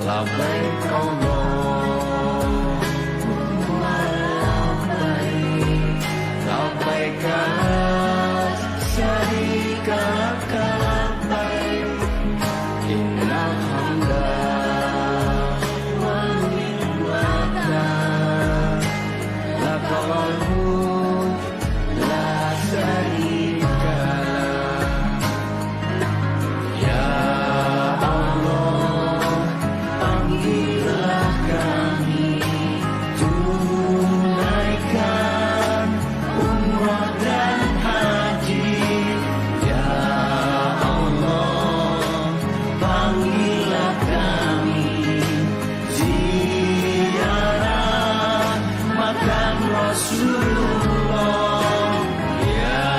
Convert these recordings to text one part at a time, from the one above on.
labbaik Allahumma labbaik, labbaik la syarika laka labbaik, innal hamda wan ni'mata laka wal mulk la syarika lak. Ya Allah, panggillah kami, tunaikan umrah dan haji. Ya Allah, panggillah kami, ziarah makam Rasulullah. Ya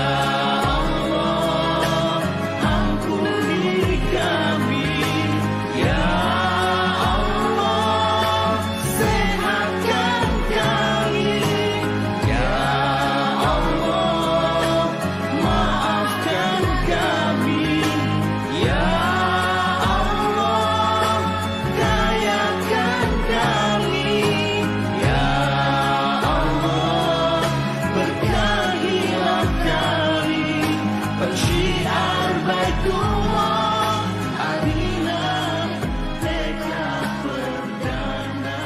Allah, ampuni kami. Ya Allah, sehatkan kami. Ya Allah, maafkan kami. Ya Allah, kayakan kami. Ya Allah, berkahilah kami. Pensyiar Baitullah, harilah mereka perdana.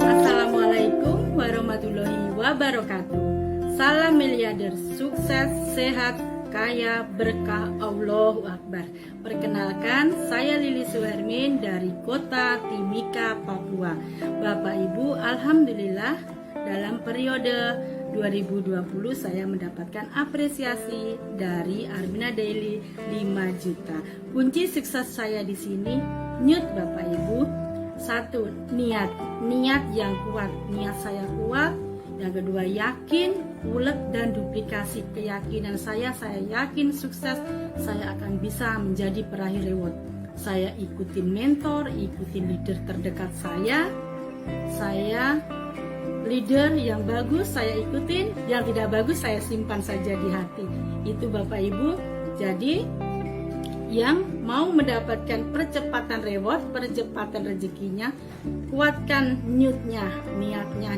Assalamualaikum warahmatullahi wabarakatuh. Salam miliarder, sukses, sehat, kaya, berkah, Allahu Akbar. Perkenalkan, saya Lili Suhermin dari kota Timika, Papua. Bapak Ibu, Alhamdulillah dalam periode 2020 saya mendapatkan apresiasi dari Armina Daily 5 juta. Kunci sukses saya di sini, nyut Bapak Ibu. Satu, niat yang kuat, niat saya kuat. Yang kedua, yakin, ulet dan duplikasi keyakinan saya yakin sukses, saya akan bisa menjadi peraih reward. Saya ikutin mentor, ikutin leader terdekat saya leader yang bagus saya ikutin, yang tidak bagus saya simpan saja di hati. Itu Bapak Ibu. Jadi yang mau mendapatkan percepatan reward, percepatan rezekinya, kuatkan niatnya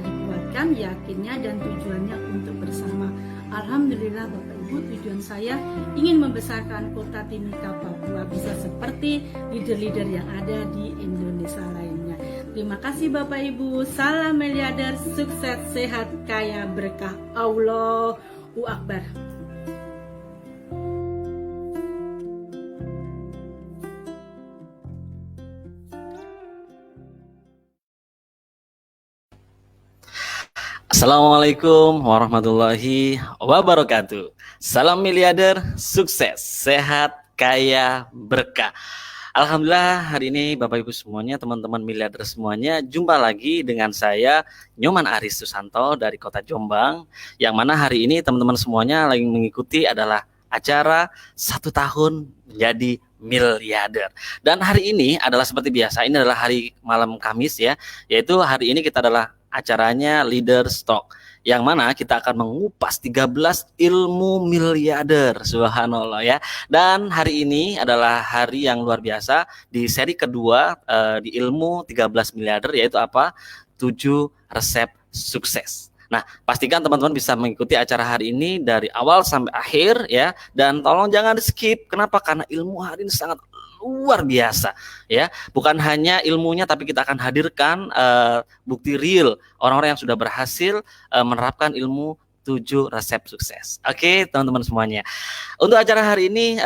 dikuatkan, yakinnya dan tujuannya untuk bersama. Alhamdulillah Bapak Ibu, tujuan saya ingin membesarkan kota Timika, Papua bisa seperti leader-leader yang ada di Indonesia lainnya. Terima kasih Bapak Ibu. Salam miliarder, sukses, sehat, kaya, berkah. Allahu Akbar. Assalamualaikum warahmatullahi wabarakatuh. Salam miliarder, sukses, sehat, kaya, berkah. Alhamdulillah hari ini Bapak Ibu semuanya, teman-teman miliarder semuanya, jumpa lagi dengan saya Nyoman Aris Susanto dari Kota Jombang. Yang mana hari ini teman-teman semuanya lagi mengikuti adalah acara 1 tahun menjadi miliarder. Dan hari ini adalah seperti biasa, ini adalah hari malam Kamis ya, yaitu hari ini kita adalah acaranya Leader Talk, yang mana kita akan mengupas 13 ilmu miliarder, subhanallah ya. Dan hari ini adalah hari yang luar biasa di seri kedua di ilmu 13 miliarder, yaitu apa? 7 resep sukses. Nah, pastikan teman-teman bisa mengikuti acara hari ini dari awal sampai akhir ya, dan tolong jangan di skip. Kenapa? Karena ilmu hari ini sangat luar biasa ya. Bukan hanya ilmunya, tapi kita akan hadirkan bukti real orang-orang yang sudah berhasil menerapkan ilmu 7 resep sukses. Oke, teman-teman semuanya. Untuk acara hari ini,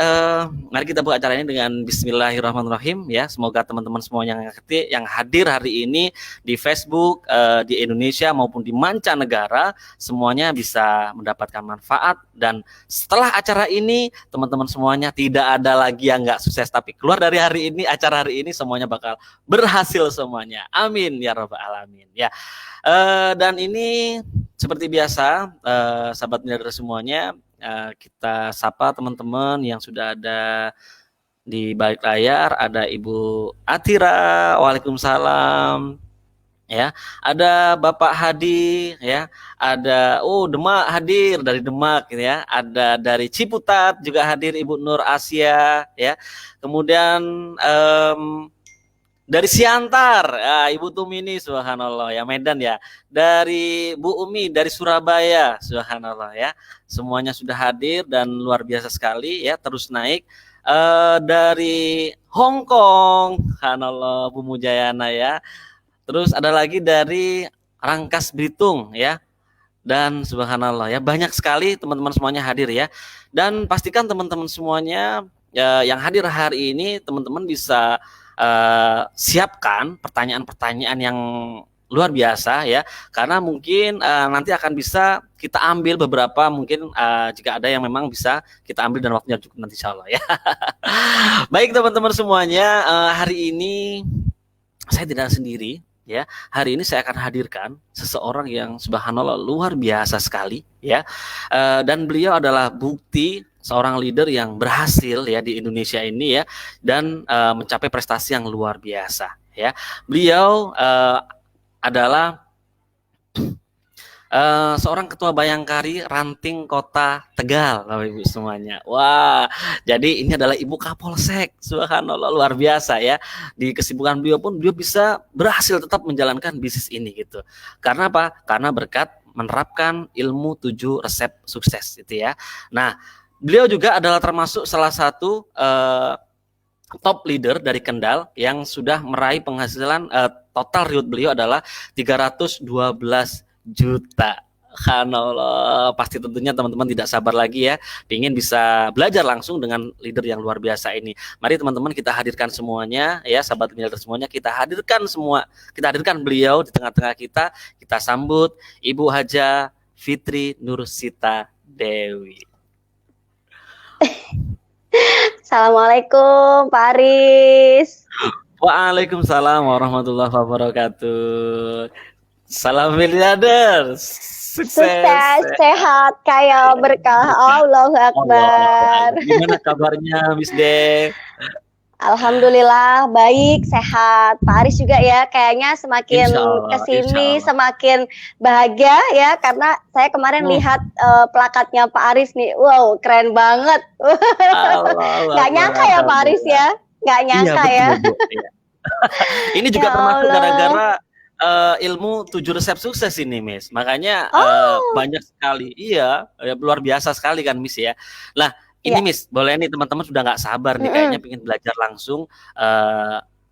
mari kita buka acara ini dengan Bismillahirrahmanirrahim ya. Semoga teman-teman semuanya yang hadir hari ini di Facebook, di Indonesia maupun di mancanegara, semuanya bisa mendapatkan manfaat. Dan setelah acara ini, teman-teman semuanya tidak ada lagi yang nggak sukses, tapi keluar dari hari ini, acara hari ini semuanya bakal berhasil semuanya. Amin ya rabbal alamin ya. Dan ini seperti biasa, sahabat miliarder semuanya, kita sapa teman-teman yang sudah ada di balik layar. Ada Ibu Atira, waalaikumsalam. Ya, ada Bapak Hadi, ya, ada Demak hadir dari Demak, gitu ya, ada dari Ciputat juga hadir Ibu Nur Asia, ya, kemudian dari Siantar, ya, Ibu Tumini, subhanallah ya, Medan ya. Dari Bu Umi dari Surabaya, subhanallah ya. Semuanya sudah hadir dan luar biasa sekali ya, terus naik. Dari Hong Kong, subhanallah Bu Mujayana ya. Terus ada lagi dari Rangkas Bitung ya. Dan subhanallah ya, banyak sekali teman-teman semuanya hadir ya. Dan pastikan teman-teman semuanya yang hadir hari ini, teman-teman bisa siapkan pertanyaan-pertanyaan yang luar biasa ya, karena mungkin nanti akan bisa kita ambil beberapa, mungkin jika ada yang memang bisa kita ambil dan waktunya cukup nanti insya Allah ya. Baik teman-teman semuanya, hari ini saya tidak sendiri ya. Hari ini saya akan hadirkan seseorang yang subhanallah luar biasa sekali ya, dan beliau adalah bukti seorang leader yang berhasil ya di Indonesia ini ya, dan mencapai prestasi yang luar biasa ya. Beliau adalah seorang ketua Bayangkari Ranting Kota Tegal, Bapak Ibu semuanya. Wah, jadi ini adalah Ibu Kapolsek, subhanallah luar biasa ya. Di kesibukan beliau pun beliau bisa berhasil tetap menjalankan bisnis ini gitu. Karena apa? Karena berkat menerapkan ilmu 7 resep sukses gitu ya. Nah, beliau juga adalah termasuk salah satu top leader dari Kendal yang sudah meraih penghasilan total riwayat beliau adalah 312 juta. Subhanallah, pasti tentunya teman-teman tidak sabar lagi ya, ingin bisa belajar langsung dengan leader yang luar biasa ini. Mari teman-teman kita hadirkan semuanya ya, sahabat miliarder semuanya, kita hadirkan beliau di tengah-tengah kita. Kita sambut Ibu Haja Fitri Nursita Dewi. Assalamualaikum Pak Aris. Waalaikumsalam warahmatullahi wabarakatuh. Salam miliarder, sukses, sehat, kaya, berkah. Allahu Akbar. Gimana kabarnya Miss De? Alhamdulillah baik, sehat. Pak Aris juga ya, kayaknya semakin kesini semakin bahagia ya, karena saya kemarin lihat plakatnya Pak Aris nih, wow keren banget. Nggak nyangka ya Pak Aris ya, nggak nyangka ya. Ini juga termasuk gara-gara ilmu 7 resep sukses ini Miss, makanya banyak sekali, iya luar biasa sekali kan Miss ya. Nah ini Miss, boleh nih teman-teman sudah nggak sabar nih kayaknya pengen belajar langsung.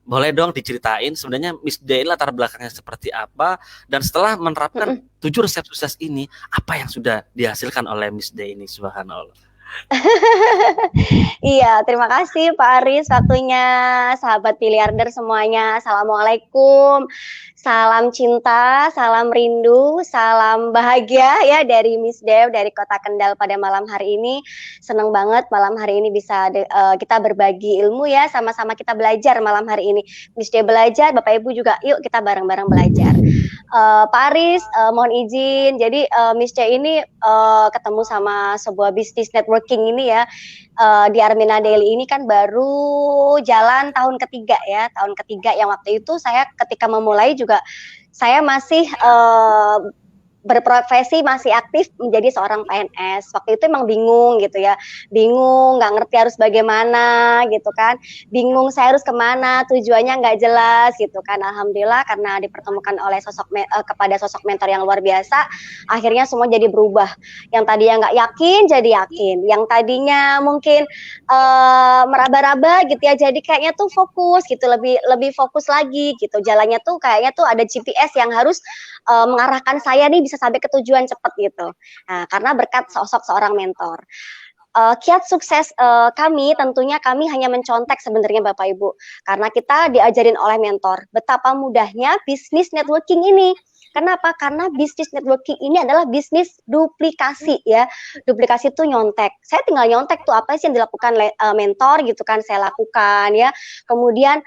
Boleh dong diceritain sebenarnya Miss Day latar belakangnya seperti apa, dan setelah menerapkan 7 resep sukses ini, apa yang sudah dihasilkan oleh Miss Day ini, subhanallah. Iya, terima kasih Pak Aris waktunya, sahabat miliarder semuanya. Assalamualaikum. Salam cinta, salam rindu, salam bahagia ya dari Miss Dev dari Kota Kendal pada malam hari ini. Senang banget malam hari ini bisa kita berbagi ilmu ya, sama-sama kita belajar malam hari ini. Miss Dev belajar, Bapak Ibu juga yuk kita bareng-bareng belajar. Pak Aris, mohon izin. Jadi Miss Dev ini ketemu sama sebuah bisnis networking ini ya. Di Armina Daily ini kan baru jalan tahun ketiga ya, tahun ketiga yang waktu itu saya ketika memulai juga saya masih berprofesi, masih aktif menjadi seorang PNS. Waktu itu emang bingung gitu ya, bingung, nggak ngerti harus bagaimana gitu kan, bingung saya harus kemana, tujuannya nggak jelas gitu kan. Alhamdulillah karena dipertemukan oleh kepada sosok mentor yang luar biasa, akhirnya semua jadi berubah. Yang tadinya nggak yakin jadi yakin, yang tadinya mungkin meraba-raba gitu ya, jadi kayaknya tuh fokus gitu, lebih fokus lagi gitu. Jalannya tuh kayaknya tuh ada GPS yang harus mengarahkan saya nih bisa bisa sampai ke tujuan cepat gitu. Nah, karena berkat sosok seorang mentor. Kiat sukses kami tentunya kami hanya mencontek sebenarnya Bapak Ibu, karena kita diajarin oleh mentor betapa mudahnya bisnis networking ini. Kenapa? Karena bisnis networking ini adalah bisnis duplikasi ya. Duplikasi itu nyontek. Saya tinggal nyontek tuh apa sih yang dilakukan mentor gitu kan saya lakukan ya. Kemudian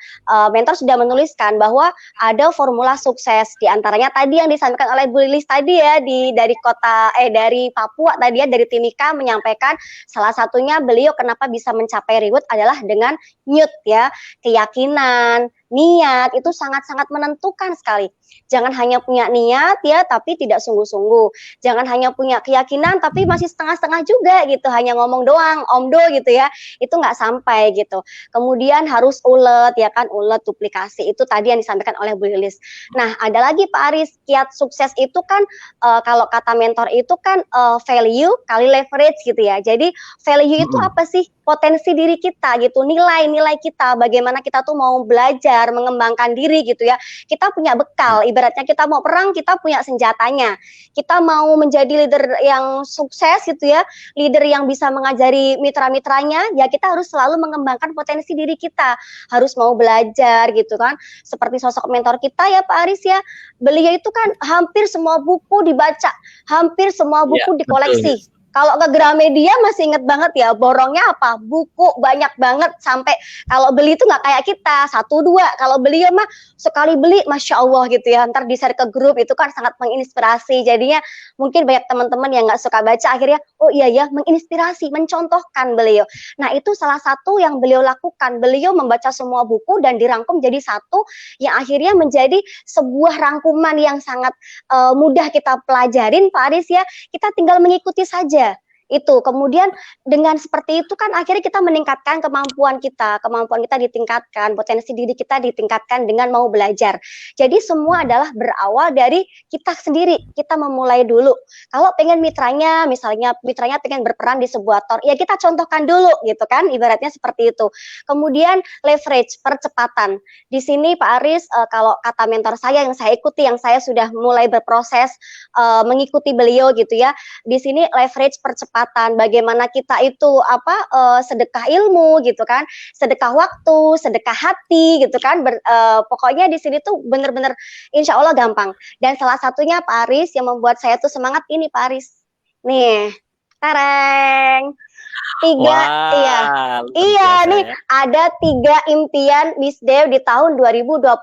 mentor sudah menuliskan bahwa ada formula sukses di antaranya tadi yang disampaikan oleh Bu Lilis tadi ya dari Papua tadi ya dari Timika menyampaikan salah satunya beliau kenapa bisa mencapai reward adalah dengan nyut ya, keyakinan, niat itu sangat-sangat menentukan sekali. Jangan hanya punya niat ya, tapi tidak sungguh-sungguh. Jangan hanya punya keyakinan, tapi masih setengah-setengah juga gitu. Hanya ngomong doang, omdo gitu ya. Itu nggak sampai gitu. Kemudian harus ulet ya kan, ulet duplikasi. Itu tadi yang disampaikan oleh Bu Lilis. Nah, ada lagi Pak Aris, kiat sukses itu kan kalau kata mentor itu kan value kali leverage gitu ya. Jadi value itu apa sih? Potensi diri kita gitu, nilai-nilai kita, bagaimana kita tuh mau belajar, mengembangkan diri gitu ya. Kita punya bekal, ibaratnya kita mau perang, kita punya senjatanya. Kita mau menjadi leader yang sukses gitu ya, leader yang bisa mengajari mitra-mitranya, ya kita harus selalu mengembangkan potensi diri kita. Harus mau belajar gitu kan. Seperti sosok mentor kita ya Pak Aris ya, beliau itu kan hampir semua buku dibaca, hampir semua buku dikoleksi. Betul. Kalau ke Gramedia masih inget banget ya, borongnya apa? Buku banyak banget sampai kalau beli itu nggak kayak kita, 1-2. Kalau beliau mah sekali beli, Masya Allah gitu ya, ntar di-share ke grup, itu kan sangat menginspirasi. Jadinya mungkin banyak teman-teman yang nggak suka baca, akhirnya, oh iya ya, menginspirasi, mencontohkan beliau. Nah itu salah satu yang beliau lakukan, beliau membaca semua buku dan dirangkum jadi satu, yang akhirnya menjadi sebuah rangkuman yang sangat mudah kita pelajarin, Pak Aris ya, kita tinggal mengikuti saja. Itu kemudian dengan seperti itu kan akhirnya kita meningkatkan kemampuan kita ditingkatkan, potensi diri kita ditingkatkan dengan mau belajar. Jadi semua adalah berawal dari kita sendiri, kita memulai dulu. Kalau pengen misalnya mitranya pengen berperan di sebuah tor, ya kita contohkan dulu gitu kan, ibaratnya seperti itu. Kemudian leverage, percepatan. Di sini Pak Aris, kalau kata mentor saya yang saya ikuti, yang saya sudah mulai berproses mengikuti beliau gitu ya, di sini leverage percepatan. Bagaimana kita itu sedekah ilmu gitu kan, sedekah waktu, sedekah hati gitu kan, pokoknya di sini tuh bener-bener insya Allah gampang. Dan salah satunya Pak Aris yang membuat saya tuh semangat ini Pak Aris, nih, tereng. Nih ada 3 impian Miss Dev di tahun 2021.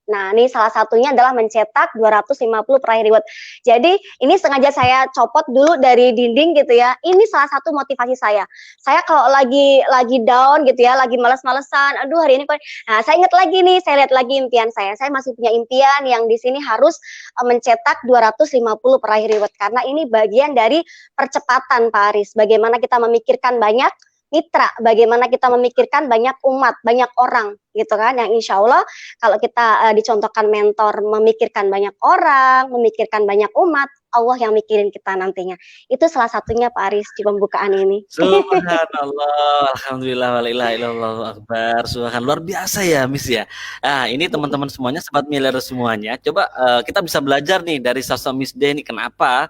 Nah, ini salah satunya adalah mencetak 250 peraih reward. Jadi, ini sengaja saya copot dulu dari dinding gitu ya. Ini salah satu motivasi saya. Saya kalau lagi down gitu ya, lagi males-malesan, aduh hari ini nah, saya ingat lagi nih, saya lihat lagi impian saya. Saya masih punya impian yang di sini harus mencetak 250 peraih reward karena ini bagian dari percepatan Pak Aris. Bagaimana kita memikirkan banyak mitra, bagaimana kita memikirkan banyak umat, banyak orang gitu kan, yang insya Allah kalau kita dicontohkan mentor memikirkan banyak orang, memikirkan banyak umat, Allah yang mikirin kita nantinya. Itu salah satunya Pak Aris di pembukaan ini. Subhanallah, alhamdulillah, walillahi illallah akbar. Subhanallah, luar biasa ya Miss ya. Nah ini teman-teman semuanya, sobat miliar semuanya, coba kita bisa belajar nih dari sosok Miss D ini, kenapa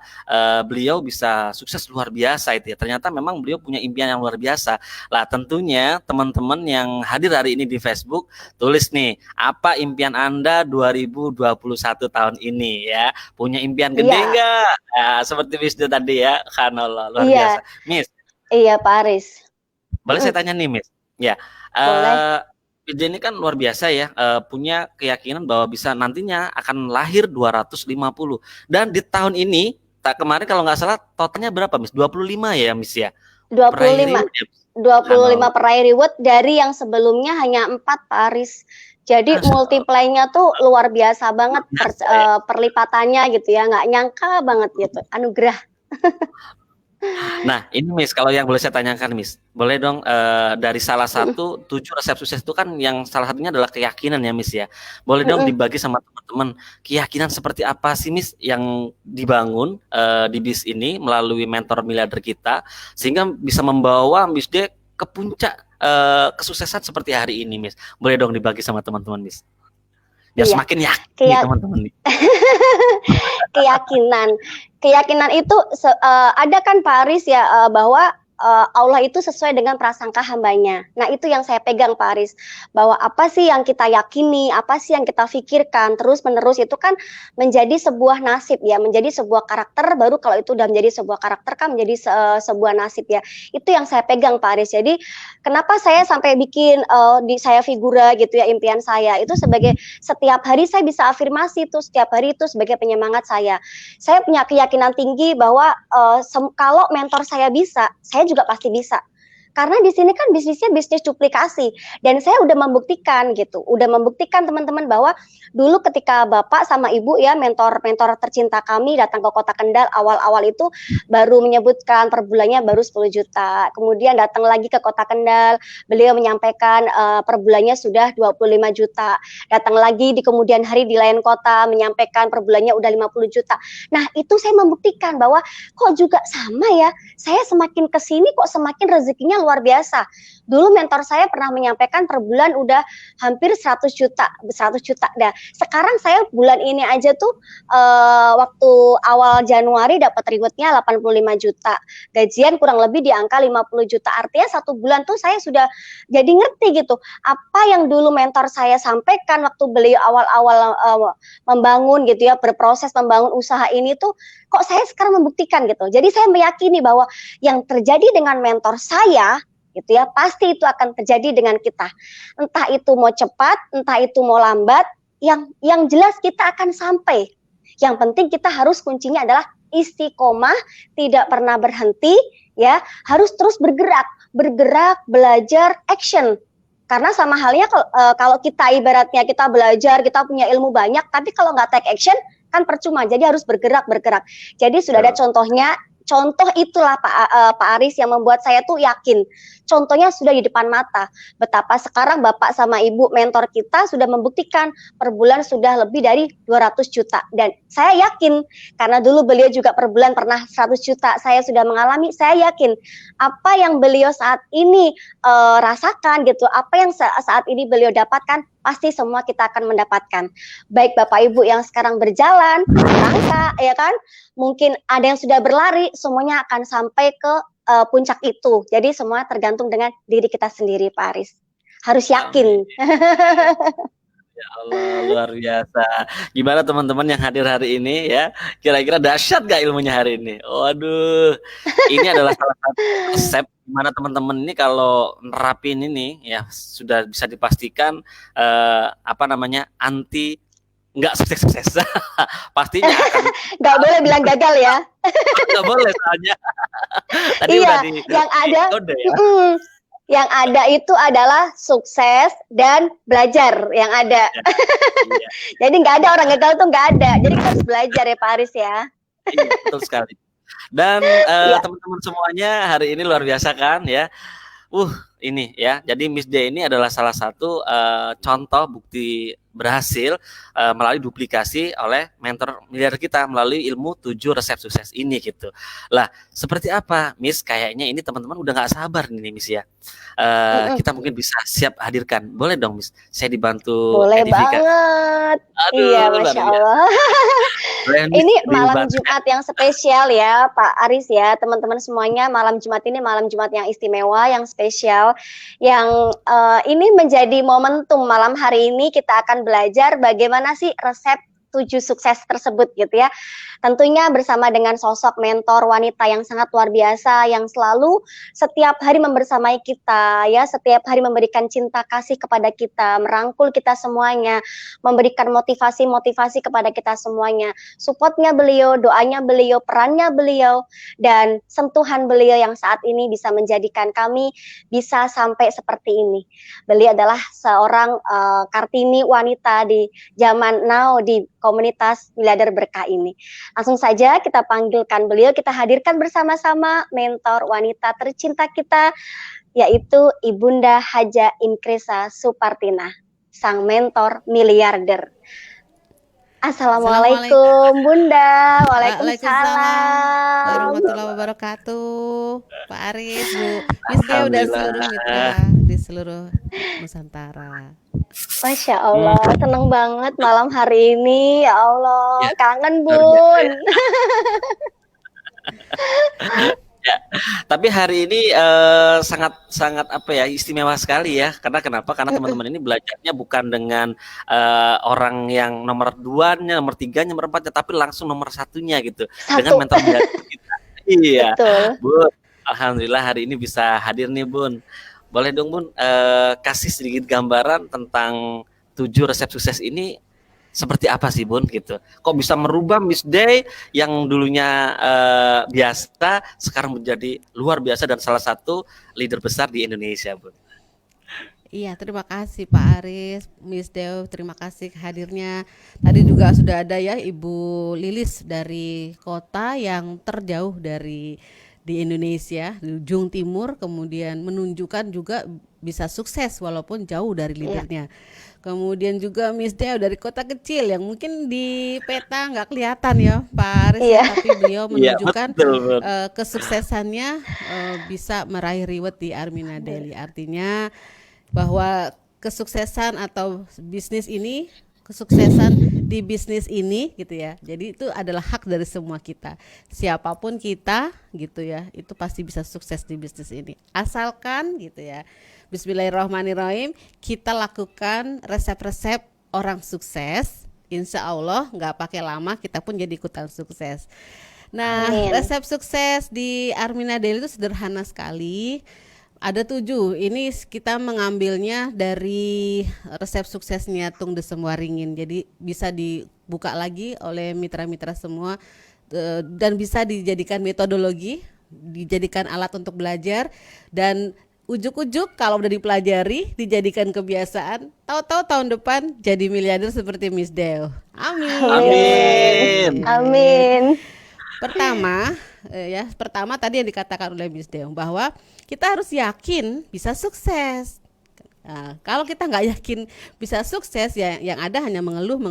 beliau bisa sukses luar biasa itu ya. Ternyata memang beliau punya impian yang luar biasa. Lah tentunya teman-teman yang hadir hari ini di Facebook, tulis nih, apa impian Anda 2021 tahun ini ya. Punya impian gede nggak? Ya, seperti Miss D tadi ya, Subhanallah, luar biasa. Miss. Iya Pak Aris. Boleh saya tanya nih Miss? Ya. Miss D ini kan luar biasa ya, punya keyakinan bahwa bisa nantinya akan lahir 250. Dan di tahun ini, kemarin kalau nggak salah totalnya berapa Miss? 25 ya Miss ya? 25 peraih reward dari yang sebelumnya hanya 4 Pak Aris. Jadi multiply-nya tuh luar biasa banget perlipatannya gitu ya, nggak nyangka banget gitu, anugerah. Nah ini Miss, kalau yang boleh saya tanyakan Miss, boleh dong dari salah satu 7 resep sukses itu kan yang salah satunya adalah keyakinan ya Miss ya, boleh dong dibagi sama teman-teman, keyakinan seperti apa sih Miss yang dibangun di bis ini melalui mentor miliarder kita sehingga bisa membawa Miss D ke puncak kesuksesan seperti hari ini Miss. Boleh dong dibagi sama teman-teman Miss, biar semakin yakin teman-teman nih. keyakinan. Keyakinan itu ada kan Pak Aris ya, bahwa Allah itu sesuai dengan prasangka hambanya. Nah itu yang saya pegang Pak Aris, bahwa apa sih yang kita yakini, apa sih yang kita pikirkan terus menerus itu kan menjadi sebuah nasib ya, menjadi sebuah karakter. Baru kalau itu udah menjadi sebuah karakter kan menjadi sebuah nasib ya. Itu yang saya pegang Pak Aris. Jadi kenapa saya sampai bikin di saya figura gitu ya, impian saya itu sebagai setiap hari saya bisa afirmasi itu, setiap hari itu sebagai penyemangat saya. Saya punya keyakinan tinggi bahwa kalau mentor saya bisa, saya juga pasti bisa. Karena di sini kan bisnisnya bisnis duplikasi, dan saya udah membuktikan gitu, udah membuktikan teman-teman bahwa dulu ketika Bapak sama Ibu ya, mentor-mentor tercinta kami datang ke Kota Kendal awal-awal itu baru menyebutkan per bulannya baru 10 juta. Kemudian datang lagi ke Kota Kendal, beliau menyampaikan per bulannya sudah 25 juta. Datang lagi di kemudian hari di lain kota menyampaikan per bulannya udah 50 juta. Nah, itu saya membuktikan bahwa kok juga sama ya. Saya semakin kesini kok semakin rezekinya luar biasa. Dulu mentor saya pernah menyampaikan per bulan udah hampir 100 juta dah. Sekarang saya bulan ini aja tuh waktu awal Januari dapat rewardnya 85 juta. Gajian kurang lebih di angka 50 juta. Artinya satu bulan tuh saya sudah jadi ngerti gitu. Apa yang dulu mentor saya sampaikan waktu beliau awal-awal membangun gitu ya, berproses membangun usaha ini tuh kok saya sekarang membuktikan gitu. Jadi saya meyakini bahwa yang terjadi dengan mentor saya gitu ya, pasti itu akan terjadi dengan kita. Entah itu mau cepat, entah itu mau lambat, yang jelas kita akan sampai. Yang penting kita harus kuncinya adalah istiqomah, tidak pernah berhenti ya, harus terus bergerak, belajar, action. Karena sama halnya kalau kita ibaratnya kita belajar, kita punya ilmu banyak, tapi kalau nggak take action kan percuma. Jadi harus bergerak. Jadi sudah ada contohnya. Contoh itulah Pak Aris yang membuat saya tuh yakin. Contohnya sudah di depan mata. Betapa sekarang Bapak sama Ibu mentor kita sudah membuktikan per bulan sudah lebih dari 200 juta. Dan saya yakin, karena dulu beliau juga per bulan pernah 100 juta. Saya sudah mengalami, saya yakin apa yang beliau saat ini rasakan gitu, apa yang saat ini beliau dapatkan, pasti semua kita akan mendapatkan. Baik Bapak Ibu yang sekarang berjalan, langkah, ya kan? Mungkin ada yang sudah berlari, semuanya akan sampai ke puncak itu. Jadi semua tergantung dengan diri kita sendiri, Pak Aris. Harus yakin. Ya Allah, luar biasa. Gimana teman-teman yang hadir hari ini ya? Kira-kira dahsyat gak ilmunya hari ini? Waduh, ini adalah salah satu resep gimana teman-teman ini kalau nerapin ini ya sudah bisa dipastikan anti nggak sukses. Pastinya akan nggak boleh bilang gagal ya. Nggak boleh soalnya. Tadi iya, udah yang ada kode ya. Yang ada itu adalah sukses dan belajar yang ada. Iya. Jadi nggak ada orang gagal tuh nggak ada. Jadi kita harus belajar ya Pak Aris ya. Iya, betul sekali. Dan teman-teman semuanya hari ini luar biasa kan ya. Ini ya. Jadi Miss D ini adalah salah satu contoh bukti berhasil melalui duplikasi oleh mentor miliarder kita melalui ilmu 7 resep sukses ini gitu. Lah, seperti apa Miss? Kayaknya ini teman-teman udah nggak sabar nih Miss ya. Kita mungkin bisa siap hadirkan. Boleh dong Miss? Saya dibantu boleh edifikasi. Banget. Aduh, iya, Masya Allah. Ini malam dibantu. Jumat yang spesial ya Pak Aris ya. Teman-teman semuanya, malam Jumat ini malam Jumat yang istimewa, yang spesial. Yang ini menjadi momentum malam hari ini kita akan belajar bagaimana sih resep 7 sukses tersebut gitu ya. Tentunya bersama dengan sosok mentor wanita yang sangat luar biasa, yang selalu setiap hari membersamai kita ya, setiap hari memberikan cinta kasih kepada kita, merangkul kita semuanya, memberikan motivasi-motivasi kepada kita semuanya. Supportnya beliau, doanya beliau, perannya beliau, dan sentuhan beliau yang saat ini bisa menjadikan kami bisa sampai seperti ini. Beliau adalah seorang Kartini wanita di zaman now di komunitas Miliarder Berkah ini. Langsung saja kita panggilkan beliau, kita hadirkan bersama-sama mentor wanita tercinta kita, yaitu Ibunda Haja Inkresa Supartina, sang mentor miliarder. Assalamualaikum Bunda. Waalaikumsalam warahmatullahi wabarakatuh. Pak Aris, Bu Miss D udah seluruh mitra di seluruh Nusantara. Masya Allah, seneng banget malam hari ini. Ya Allah, Ya, kangen luar biasa Bun. ya. Ya, tapi hari ini sangat sangat apa ya istimewa sekali ya. Karena kenapa? Karena teman-teman ini belajarnya bukan dengan orang yang nomor 2-nya, nomor 3-nya, nomor 4-nya, tapi langsung nomor 1-nya gitu. Dengan Satu, mentor belajar kita. Iya, betul. Bun. Alhamdulillah hari ini bisa hadir nih Bun. Boleh dong Bun kasih sedikit gambaran tentang 7 resep sukses ini seperti apa sih Bun gitu? Kok bisa merubah Miss Day yang dulunya biasa sekarang menjadi luar biasa dan salah satu leader besar di Indonesia Bun? Iya, terima kasih Pak Aris, Miss Dew, terima kasih hadirnya. Tadi juga sudah ada ya Ibu Lilis dari kota yang terjauh di Indonesia, di ujung timur, kemudian menunjukkan juga bisa sukses walaupun jauh dari Iya, leadernya. Kemudian juga Miss Dew dari kota kecil yang mungkin di peta nggak kelihatan ya Pak Aris ya, iya, tapi beliau Iya menunjukkan betul Bun. kesuksesannya bisa meraih reward di Armina Daily. Artinya bahwa kesuksesan atau bisnis ini, kesuksesan di bisnis ini gitu ya. Jadi itu adalah hak dari semua kita. Siapapun kita gitu ya, itu pasti bisa sukses di bisnis ini. Asalkan gitu ya. Bismillahirrahmanirrahim, kita lakukan resep-resep orang sukses. Insya Allah nggak pakai lama kita pun jadi ikutan sukses. Nah, amin. resep sukses di Armina Daily itu sederhana sekali. Ada 7. Ini kita mengambilnya dari resep suksesnya Tung Desem Waringin. Jadi bisa dibuka lagi oleh mitra-mitra semua dan bisa dijadikan metodologi, dijadikan alat untuk belajar dan ujuk-ujuk kalau udah dipelajari, dijadikan kebiasaan, tahu-tahu tahun depan jadi miliarder seperti Miss Dew. Amin. Amin. Amin. Pertama tadi yang dikatakan oleh Miss Dew bahwa kita harus yakin bisa sukses. Nah, kalau kita nggak yakin bisa sukses ya yang ada hanya mengeluh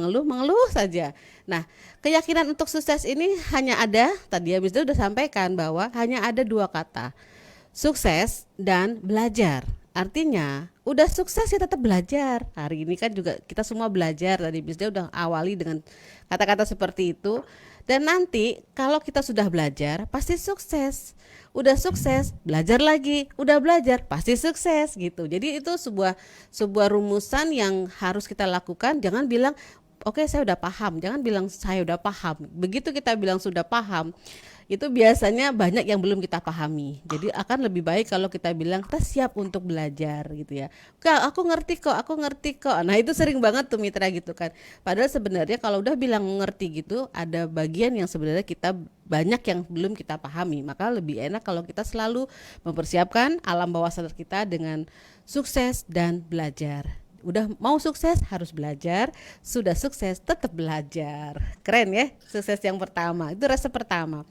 saja. Nah, keyakinan untuk sukses ini hanya ada, tadi ya Miss Dew sudah sampaikan bahwa hanya ada 2 kata, sukses dan belajar. Artinya udah sukses ya tetap belajar. Hari ini kan juga kita semua belajar, tadi Miss Dew udah awali dengan kata-kata seperti itu. Dan nanti kalau kita sudah belajar pasti sukses. Udah sukses, belajar lagi, udah belajar pasti sukses gitu. Jadi itu sebuah rumusan yang harus kita lakukan. Jangan bilang oke, saya udah paham, jangan bilang saya udah paham. Begitu kita bilang sudah paham, itu biasanya banyak yang belum kita pahami. Jadi akan lebih baik kalau kita bilang kita siap untuk belajar gitu ya. Kak, aku ngerti kok. Nah, itu sering banget tuh mitra gitu kan. Padahal sebenarnya kalau udah bilang ngerti gitu, ada bagian yang sebenarnya kita banyak yang belum kita pahami. Maka lebih enak kalau kita selalu mempersiapkan alam bawah sadar kita dengan sukses dan belajar. Udah mau sukses harus belajar, sudah sukses tetap belajar. Keren ya, sukses yang pertama. Itu resep pertama.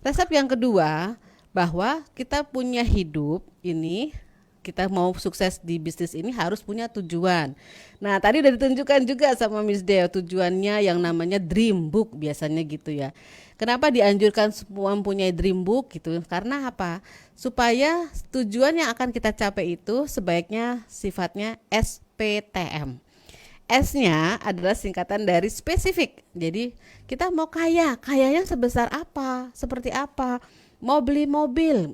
Resep yang kedua, bahwa kita punya hidup ini, kita mau sukses di bisnis ini harus punya tujuan. Nah, tadi udah ditunjukkan juga sama Miss Deo tujuannya yang namanya dream book biasanya gitu ya. Kenapa dianjurkan semua mempunyai dream book gitu? Karena apa? Supaya tujuan yang akan kita capai itu sebaiknya sifatnya SPTM. S-nya adalah singkatan dari spesifik. Jadi kita mau kayanya sebesar apa, seperti apa. Mau beli mobil,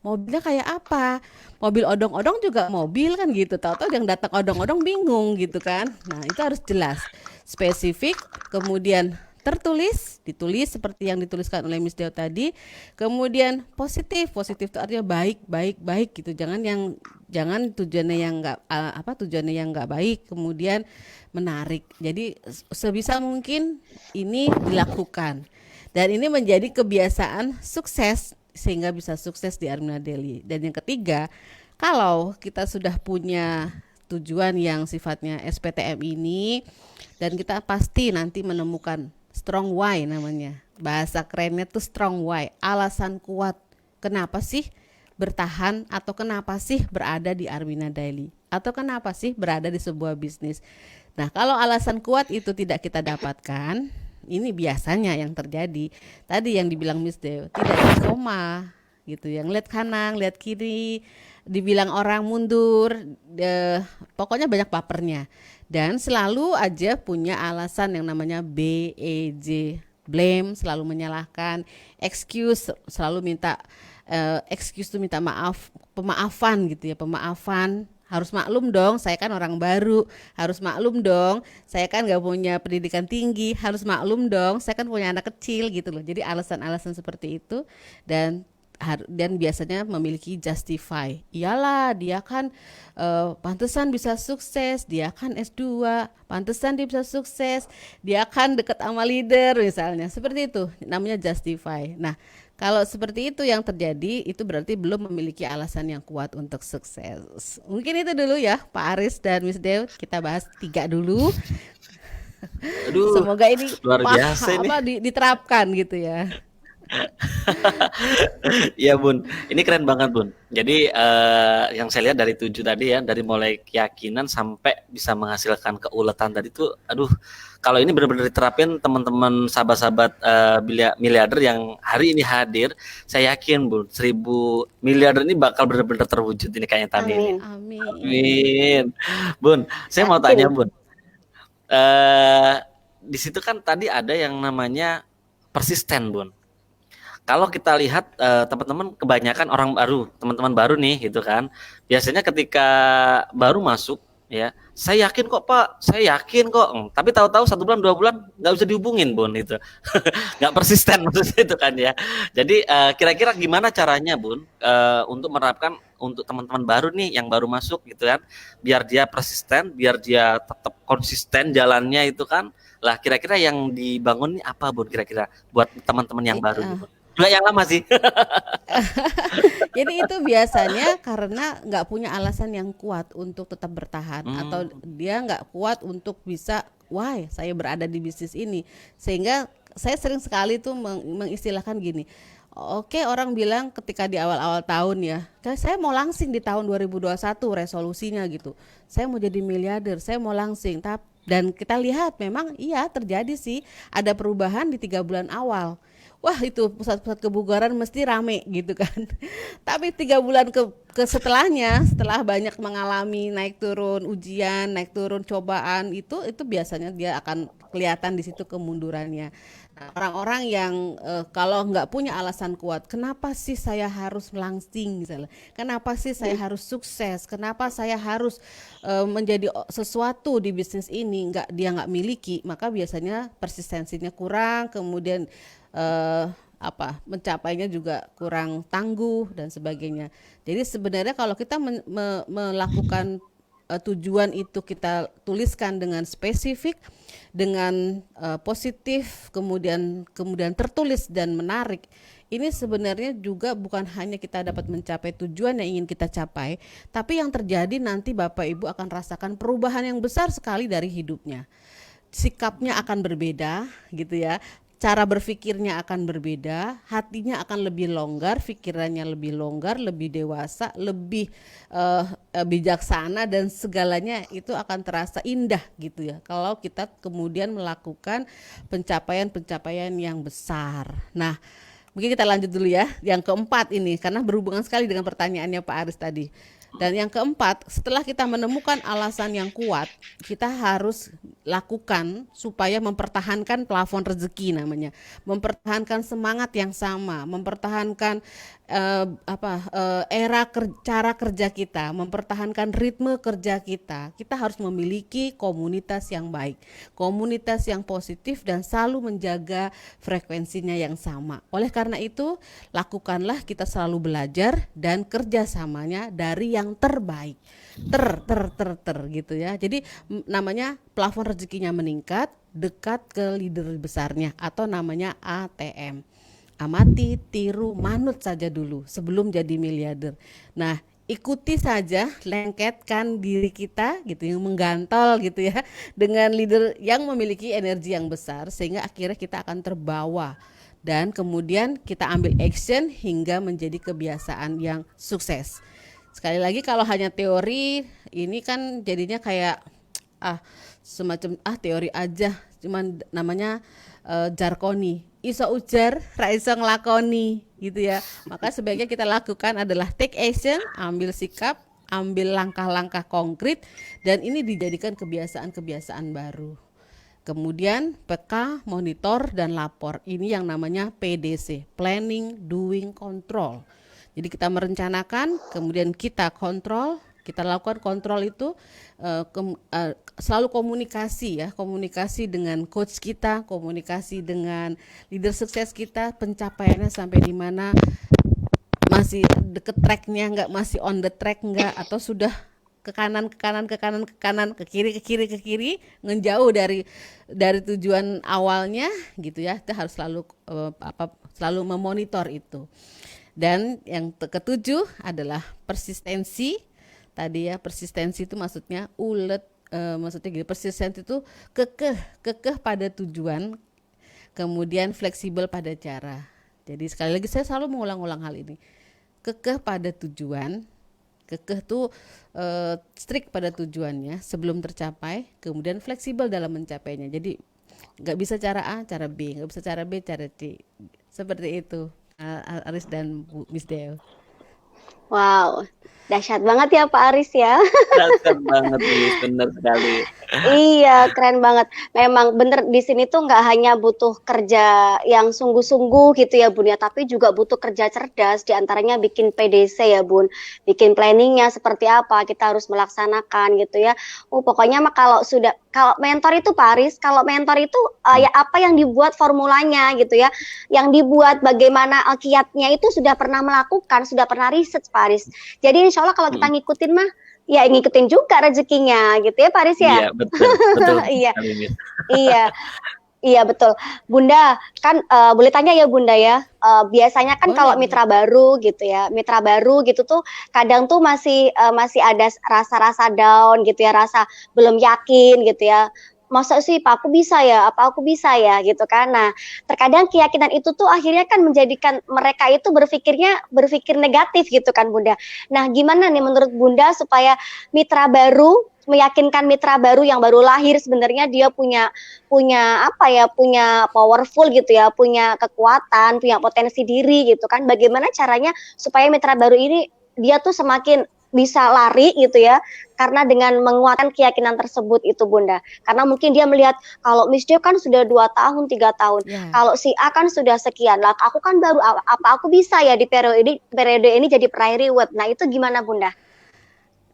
mobilnya kayak apa? Mobil odong-odong juga mobil kan gitu. Tahu-tahu yang datang odong-odong bingung gitu kan. Nah, itu harus jelas, spesifik, kemudian ditulis seperti yang dituliskan oleh Miss Deo tadi. Kemudian positif itu artinya baik gitu. Jangan tujuannya yang enggak baik, kemudian menarik. Jadi sebisa mungkin ini dilakukan. Dan ini menjadi kebiasaan sukses sehingga bisa sukses di Armina Daily. Dan yang ketiga, kalau kita sudah punya tujuan yang sifatnya SPTM ini dan kita pasti nanti menemukan strong why namanya. Bahasa kerennya tuh strong why, alasan kuat. Kenapa sih bertahan atau kenapa sih berada di Armina Daily? Atau kenapa sih berada di sebuah bisnis? Nah, kalau alasan kuat itu tidak kita dapatkan, ini biasanya yang terjadi tadi yang dibilang Miss Deo, tidak istiqomah gitu, yang lihat kanan lihat kiri, dibilang orang mundur, pokoknya banyak bapernya. Dan selalu aja punya alasan yang namanya BEJ, blame, selalu menyalahkan, excuse, selalu minta excuse tuh minta maaf, pemaafan gitu ya, pemaafan. Harus maklum dong, saya kan orang baru. Harus maklum dong, saya kan nggak punya pendidikan tinggi. Harus maklum dong, saya kan punya anak kecil gitu loh. Jadi alasan-alasan seperti itu, dan dan biasanya memiliki justify. Iyalah, dia kan pantesan bisa sukses, dia kan S2, pantesan dia bisa sukses, dia kan deket sama leader misalnya. Seperti itu, namanya justify. Nah, kalau seperti itu yang terjadi, itu berarti belum memiliki alasan yang kuat untuk sukses. Mungkin itu dulu ya, Pak Aris dan Miss Dew. Kita bahas 3 dulu. Aduh, Semoga ini luar biasa ini. diterapkan gitu ya. Iya Bun, ini keren banget Bun. Jadi yang saya lihat dari 7 tadi ya, dari mulai keyakinan sampai bisa menghasilkan keuletan tadi tuh, aduh, kalau ini benar-benar diterapin teman-teman sahabat-sahabat miliarder yang hari ini hadir, saya yakin Bun, 1000 miliarder ini bakal benar-benar terwujud ini kayaknya tahun ini. Amin. Amin. Bun, saya mau Yakin. tanya Bun. Di situ kan tadi ada yang namanya persisten Bun. Kalau kita lihat teman-teman kebanyakan orang baru, teman-teman baru nih gitu kan. Biasanya ketika baru masuk ya, saya yakin kok Pak, saya yakin kok. Tapi tahu-tahu 1 bulan 2 bulan nggak bisa dihubungin Bun itu, nggak persisten maksudnya itu kan ya. Jadi kira-kira gimana caranya Bun untuk menerapkan untuk teman-teman baru nih yang baru masuk gitu kan, biar dia persisten, biar dia tetap konsisten jalannya itu kan. Lah kira-kira yang dibangun nih apa Bun kira-kira buat teman-teman yang baru nih, Bun? Juga yang lama sih. Jadi itu biasanya karena nggak punya alasan yang kuat untuk tetap bertahan, atau dia nggak kuat untuk bisa, why saya berada di bisnis ini. Sehingga saya sering sekali tuh mengistilahkan gini, oke, orang bilang ketika di awal-awal tahun ya, saya mau langsing di tahun 2021 resolusinya gitu, saya mau jadi miliarder, saya mau langsing. Dan kita lihat memang iya terjadi sih, ada perubahan di 3 bulan awal. Wah, itu pusat-pusat kebugaran mesti rame gitu kan. Tapi 3 bulan ke setelahnya, setelah banyak mengalami naik turun ujian, naik turun cobaan, itu biasanya dia akan kelihatan di situ kemundurannya. Nah, orang-orang yang kalau nggak punya alasan kuat, kenapa sih saya harus langsing misalnya, kenapa sih saya harus sukses, kenapa saya harus menjadi sesuatu di bisnis ini, dia nggak miliki, maka biasanya persistensinya kurang, kemudian mencapainya juga kurang tangguh dan sebagainya. Jadi sebenarnya kalau kita melakukan tujuan itu kita tuliskan dengan spesifik, dengan positif, kemudian tertulis dan menarik. Ini sebenarnya juga bukan hanya kita dapat mencapai tujuan yang ingin kita capai, tapi yang terjadi nanti Bapak Ibu akan rasakan perubahan yang besar sekali dari hidupnya. Sikapnya akan berbeda gitu ya. Cara berpikirnya akan berbeda, hatinya akan lebih longgar, pikirannya lebih longgar, lebih dewasa, lebih bijaksana, dan segalanya itu akan terasa indah gitu ya. Kalau kita kemudian melakukan pencapaian-pencapaian yang besar. Nah, mungkin kita lanjut dulu ya, yang keempat ini, karena berhubungan sekali dengan pertanyaannya Pak Aris tadi. Dan yang keempat, setelah kita menemukan alasan yang kuat, kita harus lakukan supaya mempertahankan plafon rezeki namanya, mempertahankan semangat yang sama, mempertahankan cara kerja kita, mempertahankan ritme kerja kita. Kita harus memiliki komunitas yang baik, komunitas yang positif, dan selalu menjaga frekuensinya yang sama. Oleh karena itu, lakukanlah kita selalu belajar dan kerjasamanya dari yang terbaik, gitu ya. Jadi namanya plafon rezekinya meningkat, dekat ke leader besarnya, atau namanya ATM. Amati, tiru, manut saja dulu sebelum jadi miliarder. Nah, ikuti saja, lengketkan diri kita gitu, yang menggantol gitu ya, dengan leader yang memiliki energi yang besar, sehingga akhirnya kita akan terbawa, dan kemudian kita ambil action hingga menjadi kebiasaan yang sukses. Sekali lagi, kalau hanya teori ini kan jadinya kayak semacam teori aja, cuman namanya jarkoni. Iso ujar, ra iso nglakoni gitu ya. Maka sebaiknya kita lakukan adalah take action, ambil sikap, ambil langkah-langkah konkret, dan ini dijadikan kebiasaan-kebiasaan baru. Kemudian peka, monitor, dan lapor. Ini yang namanya PDC, Planning, Doing, Control. Jadi kita merencanakan, kemudian kita kontrol, kita lakukan kontrol itu selalu komunikasi ya, komunikasi dengan coach kita, komunikasi dengan leader sukses kita, pencapaiannya sampai di mana, masih deket tracknya enggak, masih on the track enggak, atau sudah ke kanan, ke kiri, ngejauh dari tujuan awalnya gitu ya. Kita harus selalu memonitor itu. Dan yang ketujuh adalah persistensi. Tadi ya, persistensi itu maksudnya maksudnya gini, persistensi itu kekeh pada tujuan, kemudian fleksibel pada cara. Jadi sekali lagi saya selalu mengulang-ulang hal ini. Kekeh pada tujuan, kekeh tuh strict pada tujuannya sebelum tercapai, kemudian fleksibel dalam mencapainya. Jadi nggak bisa cara A, cara B, nggak bisa cara B, cara C. Seperti itu, Aris dan Bu Miss Deo. Wow, dahsyat banget ya Pak Aris ya. Dahsyat banget nih, benar sekali. Iya, keren banget. Memang bener di sini tuh nggak hanya butuh kerja yang sungguh-sungguh gitu ya Bun ya, tapi juga butuh kerja cerdas. Di antaranya bikin PDC ya Bun, bikin planningnya seperti apa kita harus melaksanakan gitu ya. Pokoknya mah kalau mentor itu Pak Aris, kalau mentor itu ya apa yang dibuat formulanya gitu ya, yang dibuat bagaimana kiatnya itu sudah pernah melakukan, sudah pernah riset Pak Aris. Jadi insya Allah kalau kita ngikutin mah ya ngikutin juga rezekinya gitu ya Pak Aris ya. Iya betul. Iya. Iya betul. Bunda kan boleh tanya ya Bunda ya. Biasanya kan kalau mitra baru gitu ya, mitra baru gitu tuh kadang tuh masih ada rasa-rasa down gitu ya, rasa belum yakin gitu ya. Masa sih Pak aku bisa ya, apa aku bisa ya gitu kan. Nah, terkadang keyakinan itu tuh akhirnya kan menjadikan mereka itu berpikir negatif gitu kan Bunda. Nah, gimana nih menurut Bunda supaya mitra baru meyakinkan mitra baru yang baru lahir sebenarnya dia punya powerful gitu ya, punya kekuatan, punya potensi diri gitu kan. Bagaimana caranya supaya mitra baru ini dia tuh semakin bisa lari gitu ya, karena dengan menguatkan keyakinan tersebut itu Bunda. Karena mungkin dia melihat kalau Miss Deo kan sudah 2 tahun, 3 tahun. Kalau si A kan sudah sekian. Lah aku kan baru, apa aku bisa ya di periode ini jadi primary reward. Nah, itu gimana Bunda?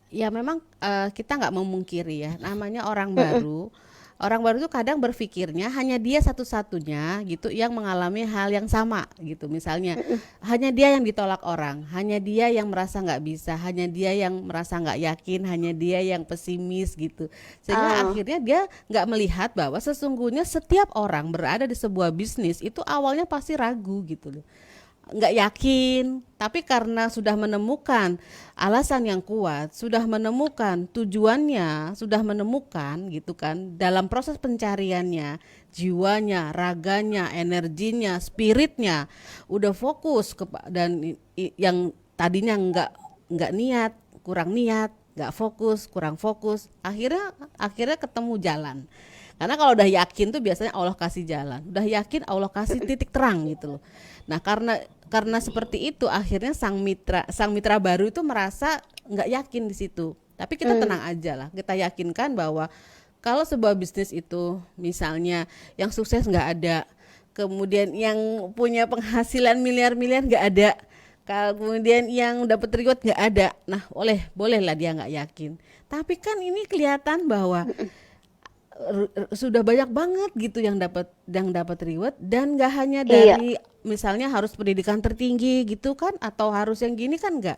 Ya memang kita nggak memungkiri ya, namanya orang baru. Orang baru itu kadang berpikirnya hanya dia satu-satunya gitu yang mengalami hal yang sama gitu. Misalnya hanya dia yang ditolak orang, hanya dia yang merasa nggak bisa, hanya dia yang merasa nggak yakin, hanya dia yang pesimis gitu. Sehingga akhirnya dia nggak melihat bahwa sesungguhnya setiap orang berada di sebuah bisnis itu awalnya pasti ragu gitu loh, nggak yakin, tapi karena sudah menemukan alasan yang kuat, sudah menemukan tujuannya, sudah menemukan gitu kan, dalam proses pencariannya, jiwanya, raganya, energinya, spiritnya, udah fokus dan yang tadinya nggak niat, kurang niat, nggak fokus, kurang fokus, akhirnya ketemu jalan. Karena kalau udah yakin tuh biasanya Allah kasih jalan, udah yakin Allah kasih titik terang gitu loh. Nah karena seperti itu akhirnya sang mitra baru itu merasa nggak yakin di situ. Tapi kita tenang aja lah, kita yakinkan bahwa kalau sebuah bisnis itu misalnya yang sukses nggak ada, kemudian yang punya penghasilan miliar-miliar nggak ada, kemudian yang dapat reward nggak ada, nah bolehlah dia nggak yakin. Tapi kan ini kelihatan bahwa sudah banyak banget gitu yang dapat reward, dan nggak hanya dari misalnya harus pendidikan tertinggi gitu kan, atau harus yang gini kan nggak.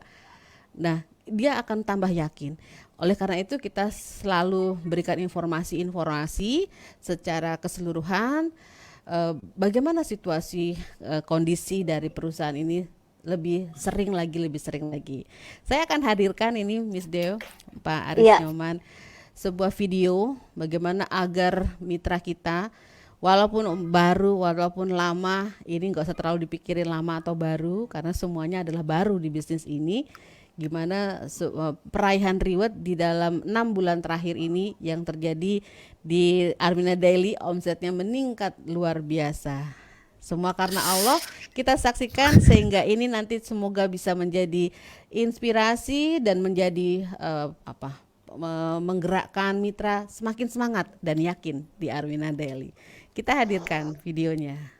Nah dia akan tambah yakin. Oleh karena itu kita selalu berikan informasi secara keseluruhan bagaimana situasi kondisi dari perusahaan ini lebih sering lagi. Saya akan hadirkan ini Miss Deo, Pak Aris Nyoman, sebuah video bagaimana agar mitra kita walaupun baru, walaupun lama, ini nggak usah terlalu dipikirin lama atau baru, karena semuanya adalah baru di bisnis ini. gimana peraihan reward di dalam 6 bulan terakhir ini yang terjadi di Armina Daily, omsetnya meningkat luar biasa. Semua karena Allah kita saksikan, sehingga ini nanti semoga bisa menjadi inspirasi dan menjadi menggerakkan mitra semakin semangat dan yakin di Armina Daily. Kita hadirkan videonya.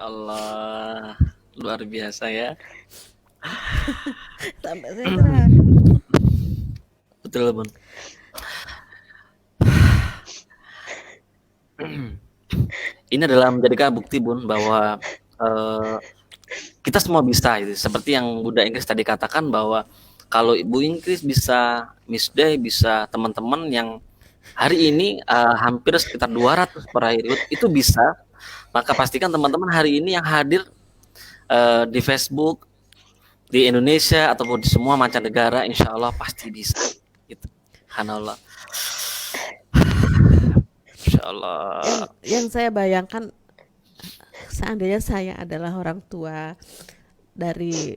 Allah, luar biasa ya. Sampai saya terharu. Betul, Bun. Ini adalah menjadikan bukti, Bun, bahwa kita semua bisa gitu. Seperti yang Bunda Inggris tadi katakan bahwa kalau Ibu Inggris bisa, Miss Day bisa, teman-teman yang hari ini hampir sekitar 200 peraih itu bisa, maka pastikan teman-teman hari ini yang hadir di Facebook di Indonesia ataupun di semua mancanegara, insya Allah pasti bisa. Gitu. Subhanallah. Insya Allah. Yang saya bayangkan, seandainya saya adalah orang tua dari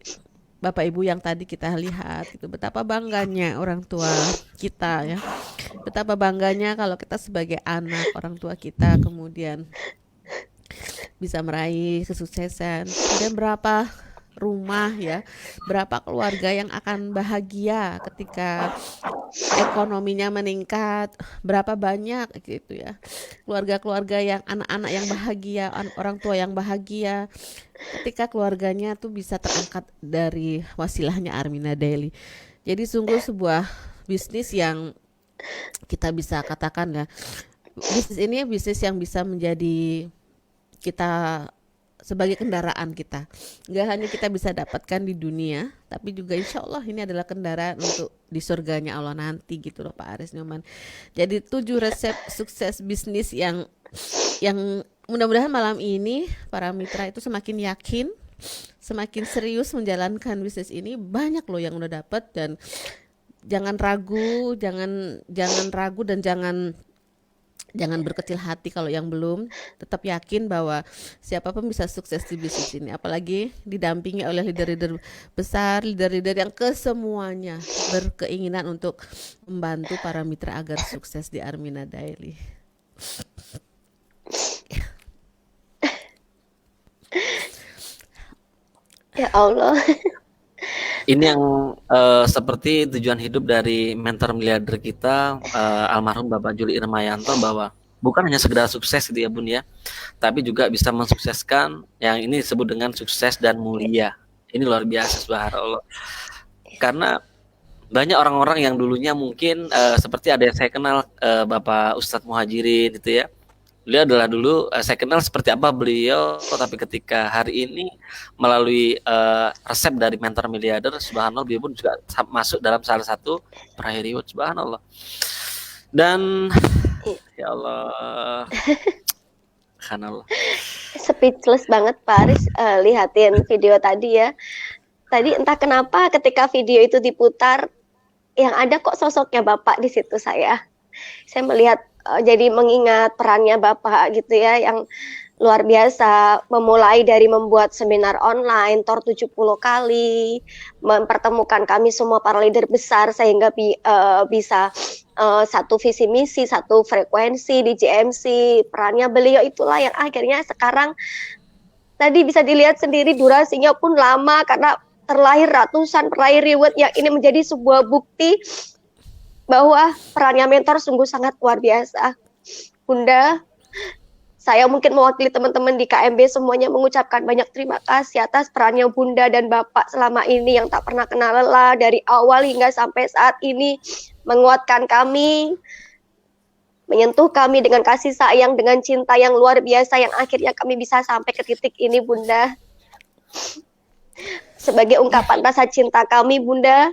Bapak Ibu yang tadi kita lihat, itu betapa bangganya orang tua kita ya, betapa bangganya kalau kita sebagai anak orang tua kita kemudian bisa meraih kesuksesan. Dan berapa rumah ya, berapa keluarga yang akan bahagia ketika ekonominya meningkat, berapa banyak gitu ya keluarga-keluarga yang anak-anak yang bahagia, orang tua yang bahagia ketika keluarganya tuh bisa terangkat dari wasilahnya Armina Daily. Jadi sungguh sebuah bisnis yang kita bisa katakan ya, bisnis ini bisnis yang bisa menjadi kita sebagai kendaraan kita. Nggak hanya kita bisa dapatkan di dunia, tapi juga insya Allah ini adalah kendaraan untuk di surganya Allah nanti gitu loh Pak Aris Nyoman. Jadi 7 resep sukses bisnis yang mudah-mudahan malam ini para mitra itu semakin yakin, semakin serius menjalankan bisnis ini. Banyak loh yang udah dapat, dan jangan ragu, jangan ragu dan jangan berkecil hati kalau yang belum. Tetap yakin bahwa siapapun bisa sukses di bisnis ini, apalagi didampingi oleh leader-leader besar, leader-leader yang kesemuanya berkeinginan untuk membantu para mitra agar sukses di Armina Daily. Ya Allah. Ini yang seperti tujuan hidup dari mentor miliarder kita, almarhum Bapak Juli Irmayanto, bahwa bukan hanya sekedar sukses gitu ya Bun ya, tapi juga bisa mensukseskan yang ini disebut dengan sukses dan mulia. Ini luar biasa, subhanallah. Karena banyak orang-orang yang dulunya mungkin seperti ada yang saya kenal, Bapak Ustadz Muhajirin gitu ya. Beliau adalah dulu saya kenal seperti apa beliau, tapi ketika hari ini melalui resep dari mentor miliarder, subhanallah, beliau pun juga masuk dalam salah satu peraih reward, subhanallah. Dan ya Allah, subhanallah. Speechless banget Pak Aris lihatin video tadi ya. Tadi entah kenapa ketika video itu diputar, yang ada kok sosoknya Bapak di situ saya melihat. Jadi mengingat perannya Bapak gitu ya, yang luar biasa, memulai dari membuat seminar online, TOR 70 kali, mempertemukan kami semua para leader besar sehingga bisa satu visi misi, satu frekuensi di JMC. Perannya beliau itulah yang akhirnya sekarang tadi bisa dilihat sendiri durasinya pun lama karena terlahir ratusan peraih reward, yang ini menjadi sebuah bukti bahwa perannya mentor sungguh sangat luar biasa. Bunda, saya mungkin mewakili teman-teman di KMB semuanya mengucapkan banyak terima kasih atas perannya Bunda dan Bapak selama ini yang tak pernah kenal lelah dari awal hingga sampai saat ini, menguatkan kami, menyentuh kami dengan kasih sayang, dengan cinta yang luar biasa yang akhirnya kami bisa sampai ke titik ini Bunda. Sebagai ungkapan rasa cinta kami Bunda,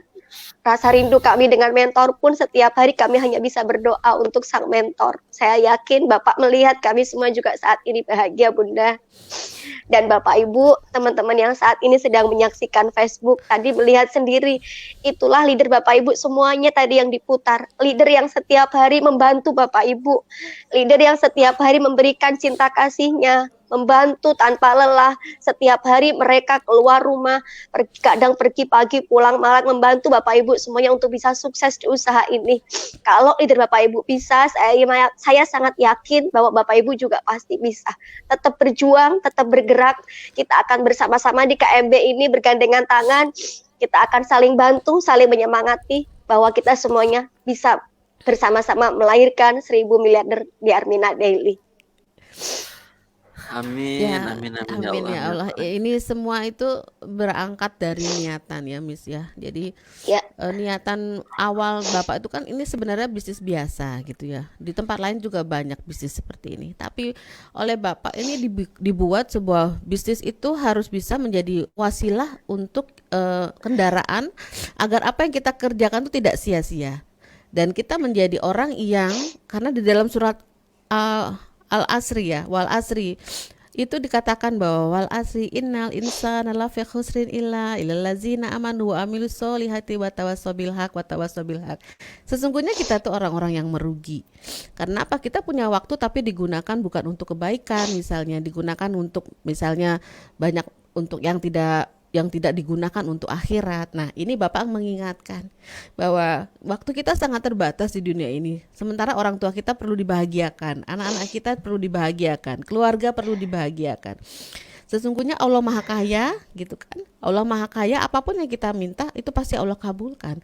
rasa rindu kami dengan mentor pun setiap hari kami hanya bisa berdoa untuk sang mentor. Saya yakin Bapak melihat kami semua juga saat ini bahagia Bunda. Dan Bapak Ibu, teman-teman yang saat ini sedang menyaksikan Facebook, tadi melihat sendiri, itulah leader Bapak Ibu semuanya tadi yang diputar. Leader yang setiap hari membantu Bapak Ibu. Leader yang setiap hari memberikan cinta kasihnya, membantu tanpa lelah. Setiap hari mereka keluar rumah, kadang pergi pagi, pulang malam, membantu Bapak Ibu semuanya untuk bisa sukses di usaha ini. Kalau leader Bapak Ibu bisa, saya sangat yakin bahwa Bapak Ibu juga pasti bisa. Tetap berjuang, tetap bergerak. Kita akan bersama-sama di KMB ini bergandengan tangan. Kita akan saling bantu, saling menyemangati bahwa kita semuanya bisa bersama-sama melahirkan 1000 miliarder di Armina Daily. Amin, Ya, amin, amin ya amin Allah, ya amin ya Allah. Allah. Ini semua itu berangkat dari niatan ya, Miss ya. Jadi Ya, niatan awal Bapak itu kan ini sebenarnya bisnis biasa gitu ya. Di tempat lain juga banyak bisnis seperti ini. Tapi oleh Bapak ini dibuat sebuah bisnis itu harus bisa menjadi wasilah untuk kendaraan agar apa yang kita kerjakan itu tidak sia-sia. Dan kita menjadi orang yang karena di dalam surat uh, Al-Asri ya, wal asri itu dikatakan bahwa wal asri innal insana lafi khusrin illa illallazina amanu wa amilus solihati wa tawassaw bil haq wa tawassaw bil haq. Sesungguhnya kita tuh orang-orang yang merugi. Karena apa? Kita punya waktu tapi digunakan bukan untuk kebaikan, misalnya digunakan untuk misalnya banyak untuk yang tidak digunakan untuk akhirat. Nah, ini Bapak mengingatkan bahwa waktu kita sangat terbatas di dunia ini. Sementara orang tua kita perlu dibahagiakan, anak-anak kita perlu dibahagiakan, keluarga perlu dibahagiakan. Sesungguhnya Allah Maha Kaya gitu kan. Allah Maha Kaya, apapun yang kita minta itu pasti Allah kabulkan.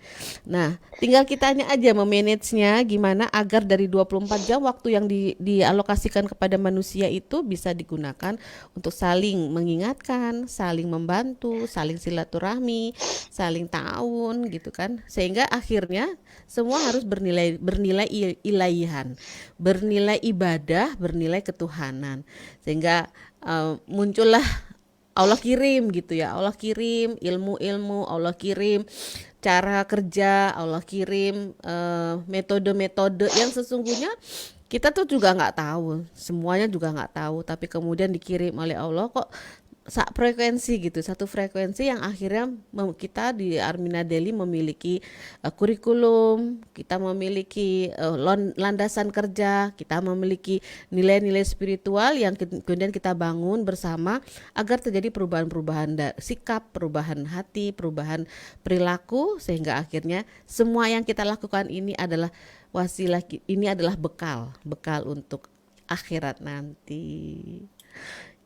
Nah, tinggal kitanya aja memanagenya gimana agar dari 24 jam waktu yang dialokasikan kepada manusia itu bisa digunakan untuk saling mengingatkan, saling membantu, saling silaturahmi, saling ta'awun gitu kan. Sehingga akhirnya semua harus bernilai ilahian, bernilai ibadah, bernilai ketuhanan. Sehingga muncullah Allah kirim gitu ya, Allah kirim ilmu-ilmu, Allah kirim cara kerja, Allah kirim metode-metode yang sesungguhnya kita tuh juga nggak tahu, semuanya juga nggak tahu, tapi kemudian dikirim oleh Allah kok frekuensi gitu, satu frekuensi yang akhirnya kita di Armina Daily memiliki kurikulum, kita memiliki landasan kerja, kita memiliki nilai-nilai spiritual yang kemudian kita bangun bersama agar terjadi perubahan-perubahan sikap, perubahan hati, perubahan perilaku, sehingga akhirnya semua yang kita lakukan ini adalah wasilah, ini adalah bekal untuk akhirat nanti.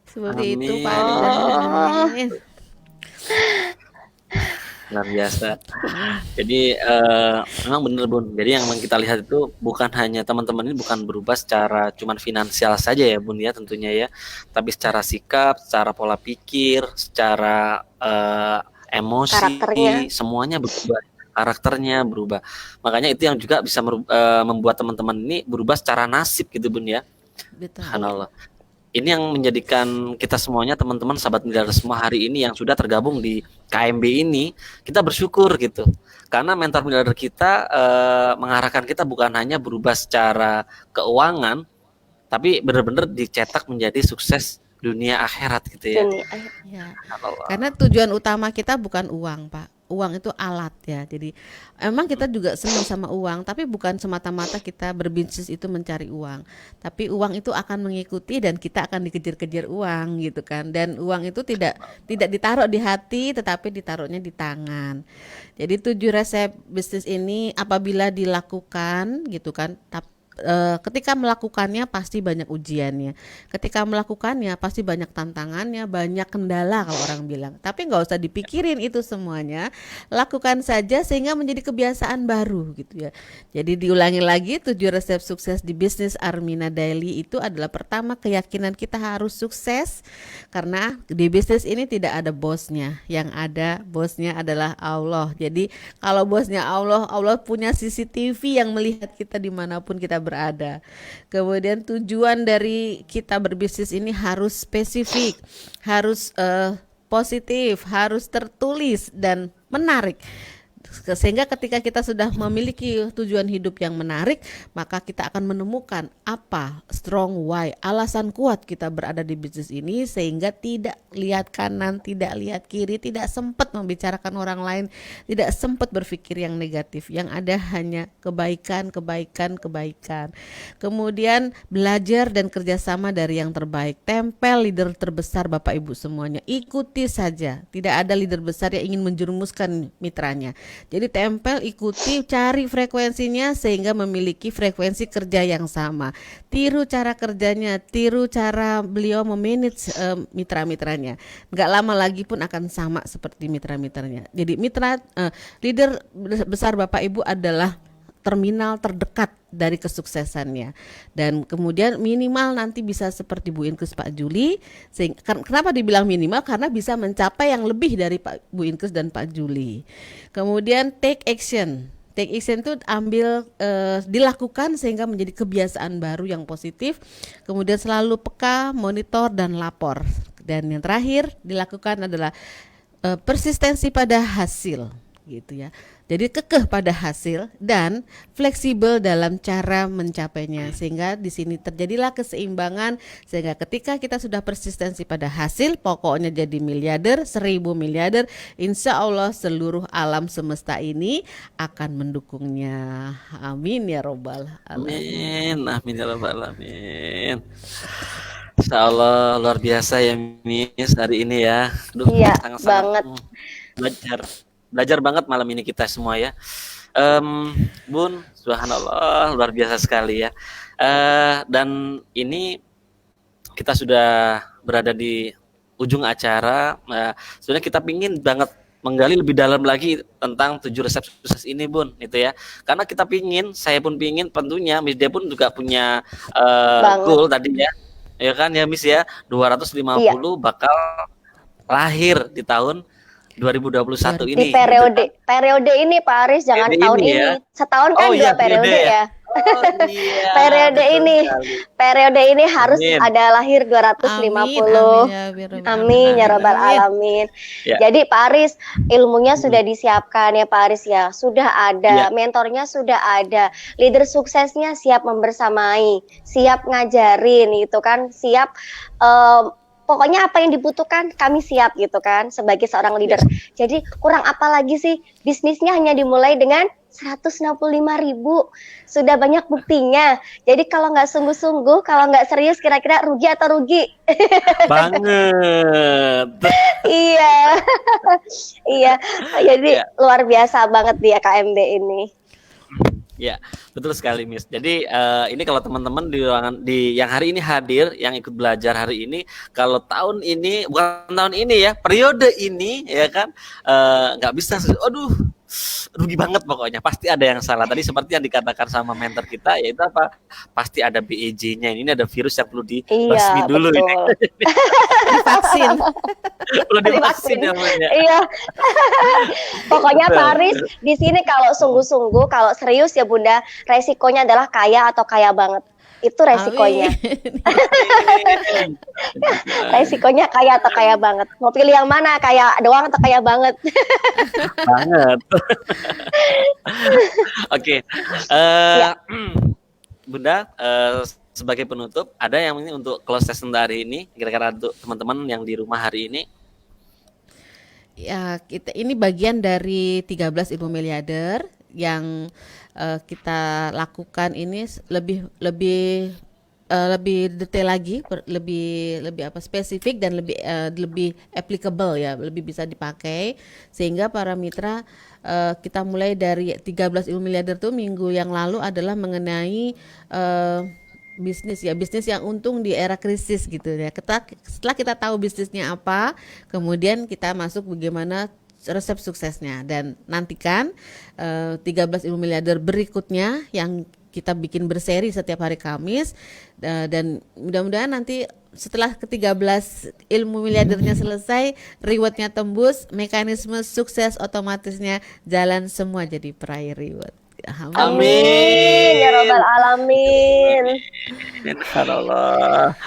Seperti itu Pak Ari dan Bu Amin. Luar biasa. Jadi memang benar Bun. Jadi yang kita lihat itu bukan hanya teman-teman ini bukan berubah secara cuman finansial saja ya Bun ya tentunya ya, tapi secara sikap, secara pola pikir, secara emosi, karakternya. semuanya berubah. Karakternya berubah. Makanya itu yang juga bisa membuat teman-teman ini berubah secara nasib gitu Bun ya. Betul. Subhanallah. Ini yang menjadikan kita semuanya teman-teman sahabat miliarder semua hari ini yang sudah tergabung di KMB ini, kita bersyukur gitu. Karena mentor miliarder kita mengarahkan kita bukan hanya berubah secara keuangan, tapi benar-benar dicetak menjadi sukses dunia akhirat gitu ya. Ya. Karena tujuan utama kita bukan uang, Pak. Uang itu alat ya. Jadi emang kita juga senang sama uang, tapi bukan semata-mata kita berbisnis itu mencari uang. Tapi uang itu akan mengikuti dan kita akan dikejar-kejar uang gitu kan. Dan uang itu tidak ditaruh di hati tetapi ditaruhnya di tangan. Jadi 7 resep bisnis ini apabila dilakukan gitu kan, ketika melakukannya pasti banyak ujiannya, ketika melakukannya pasti banyak tantangannya, banyak kendala kalau orang bilang. Tapi nggak usah dipikirin itu semuanya, lakukan saja sehingga menjadi kebiasaan baru gitu ya. Jadi diulangi lagi 7 resep sukses di bisnis Armina Daily itu adalah pertama, keyakinan kita harus sukses, karena di bisnis ini tidak ada bosnya, yang ada bosnya adalah Allah. Jadi kalau bosnya Allah punya CCTV yang melihat kita dimanapun kita berada. Kemudian tujuan dari kita berbisnis ini harus spesifik, harus positif, harus tertulis dan menarik. Sehingga ketika kita sudah memiliki tujuan hidup yang menarik, maka kita akan menemukan apa strong why, alasan kuat kita berada di bisnis ini, sehingga tidak lihat kanan, tidak lihat kiri, tidak sempat membicarakan orang lain, tidak sempat berpikir yang negatif. Yang ada hanya kebaikan. Kemudian belajar dan kerjasama dari yang terbaik. Tempel leader terbesar Bapak Ibu semuanya, ikuti saja. Tidak ada leader besar yang ingin menjerumuskan mitranya. Jadi tempel, ikuti, cari frekuensinya sehingga memiliki frekuensi kerja yang sama. Tiru cara kerjanya, tiru cara beliau memanage mitra-mitranya. Nggak lama lagi pun akan sama seperti mitra-mitranya. Jadi leader besar Bapak Ibu adalah terminal terdekat dari kesuksesannya. Dan kemudian minimal nanti bisa seperti Bu Inkes, Pak Juli. Kenapa dibilang minimal? Karena bisa mencapai yang lebih dari Bu Inkes dan Pak Juli. Kemudian take action. Take action itu dilakukan sehingga menjadi kebiasaan baru yang positif. Kemudian selalu peka, monitor, dan lapor. Dan yang terakhir dilakukan adalah persistensi pada hasil, gitu ya. Jadi kekeh pada hasil dan fleksibel dalam cara mencapainya, sehingga di sini terjadilah keseimbangan, sehingga ketika kita sudah persistensi pada hasil, pokoknya jadi miliarder, 1000 miliarder, insya Allah seluruh alam semesta ini akan mendukungnya. Amin ya robbal alamin. Amin ya rabbal alamin. Insya Allah luar biasa ya Miss hari ini ya. Aduh, Iya, sangat-sangat banget. belajar banget malam ini kita semua ya. Bun, subhanallah luar biasa sekali ya. Dan ini kita sudah berada di ujung acara. Sebenarnya kita pingin banget menggali lebih dalam lagi tentang 7 resep sukses ini Bun, itu ya. Karena kita pingin, saya pun pingin, tentunya Miss Dia pun juga punya goal tadi ya. Ya kan ya Miss ya, 250 bakal lahir di tahun 2021 Di ini. periode ini Pak Aris, jangan Periode tahun ini ini. ya. Setahun kan Oh, iya, dua periode periode ya. Oh iya. Periode betul ini. sekali. Periode ini harus Amin. ada lahir 250. Amin ya robbal alamin. Ya. Jadi Pak Aris, ilmunya sudah disiapkan ya Pak Aris ya. Sudah ada, Ya. mentornya sudah ada, leader suksesnya siap membersamai, siap ngajarin gitu kan, siap pokoknya apa yang dibutuhkan kami siap gitu kan sebagai seorang leader. Jadi kurang apa lagi sih, bisnisnya hanya dimulai dengan 165.000, sudah banyak buktinya. Jadi kalau nggak sungguh-sungguh, kalau nggak serius, kira-kira rugi atau rugi? Banget. Iya, iya. Jadi Ya. luar biasa banget dia KMB ini. Ya, betul sekali Miss. Jadi ini kalau teman-teman di ruangan yang hari ini hadir, yang ikut belajar hari ini, kalau tahun ini bukan tahun ini ya, periode ini ya kan nggak bisa, aduh rugi banget pokoknya. Pasti ada yang salah. Tadi seperti yang dikatakan sama mentor kita, yaitu apa? Pasti ada BEJ-nya. Ini ada virus yang perlu dibasmi Iya, dulu ini. betul. Divaksin. Perlu divaksin namanya. Iya. Pokoknya Betul. Pak Aris, di sini kalau sungguh-sungguh, kalau serius ya Bunda, resikonya adalah kaya atau kaya banget. Itu resikonya. Amin. Resikonya kaya atau kaya banget. Mau pilih yang mana? Kaya doang atau kaya banget? Banget. Oke. Bunda, sebagai penutup, ada yang ini untuk close session hari ini, kira-kira untuk teman-teman yang di rumah hari ini? Ya, ini bagian dari 13 ilmu miliarder yang kita lakukan ini lebih detail lagi, lebih spesifik dan lebih applicable ya, lebih bisa dipakai, sehingga para mitra kita mulai dari 13 ilmu miliarder tuh minggu yang lalu adalah mengenai bisnis yang untung di era krisis gitu ya. Setelah kita tahu bisnisnya apa, kemudian kita masuk bagaimana resep suksesnya, dan nantikan 13 ilmu miliarder berikutnya yang kita bikin berseri setiap hari Kamis, dan mudah-mudahan nanti setelah ke-13 ilmu miliardernya selesai, rewardnya tembus, mekanisme sukses otomatisnya jalan semua jadi peraih reward. Amin ya robbal alamin. Insyaallah.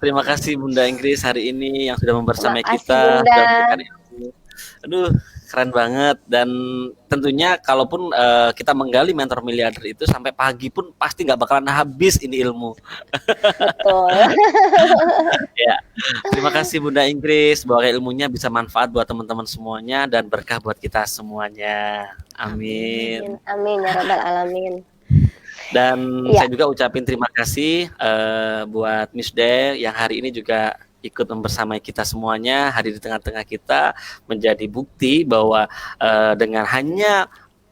Terima kasih Bunda Inggris hari ini yang sudah membersamai Terima kasih, kita. Bunda. Sudah memberikan ilmu. Aduh, keren banget. Dan tentunya kalaupun kita menggali mentor miliarder itu sampai pagi pun pasti nggak bakalan habis ini ilmu. Betul. Ya, terima kasih Bunda Inggris, bahwa ilmunya bisa manfaat buat teman-teman semuanya dan berkah buat kita semuanya. Amin. Amin ya robbal alamin. Dan Iya. saya juga ucapin terima kasih buat Miss De yang hari ini juga ikut membersamai kita semuanya, hadir di tengah-tengah kita, menjadi bukti bahwa dengan hanya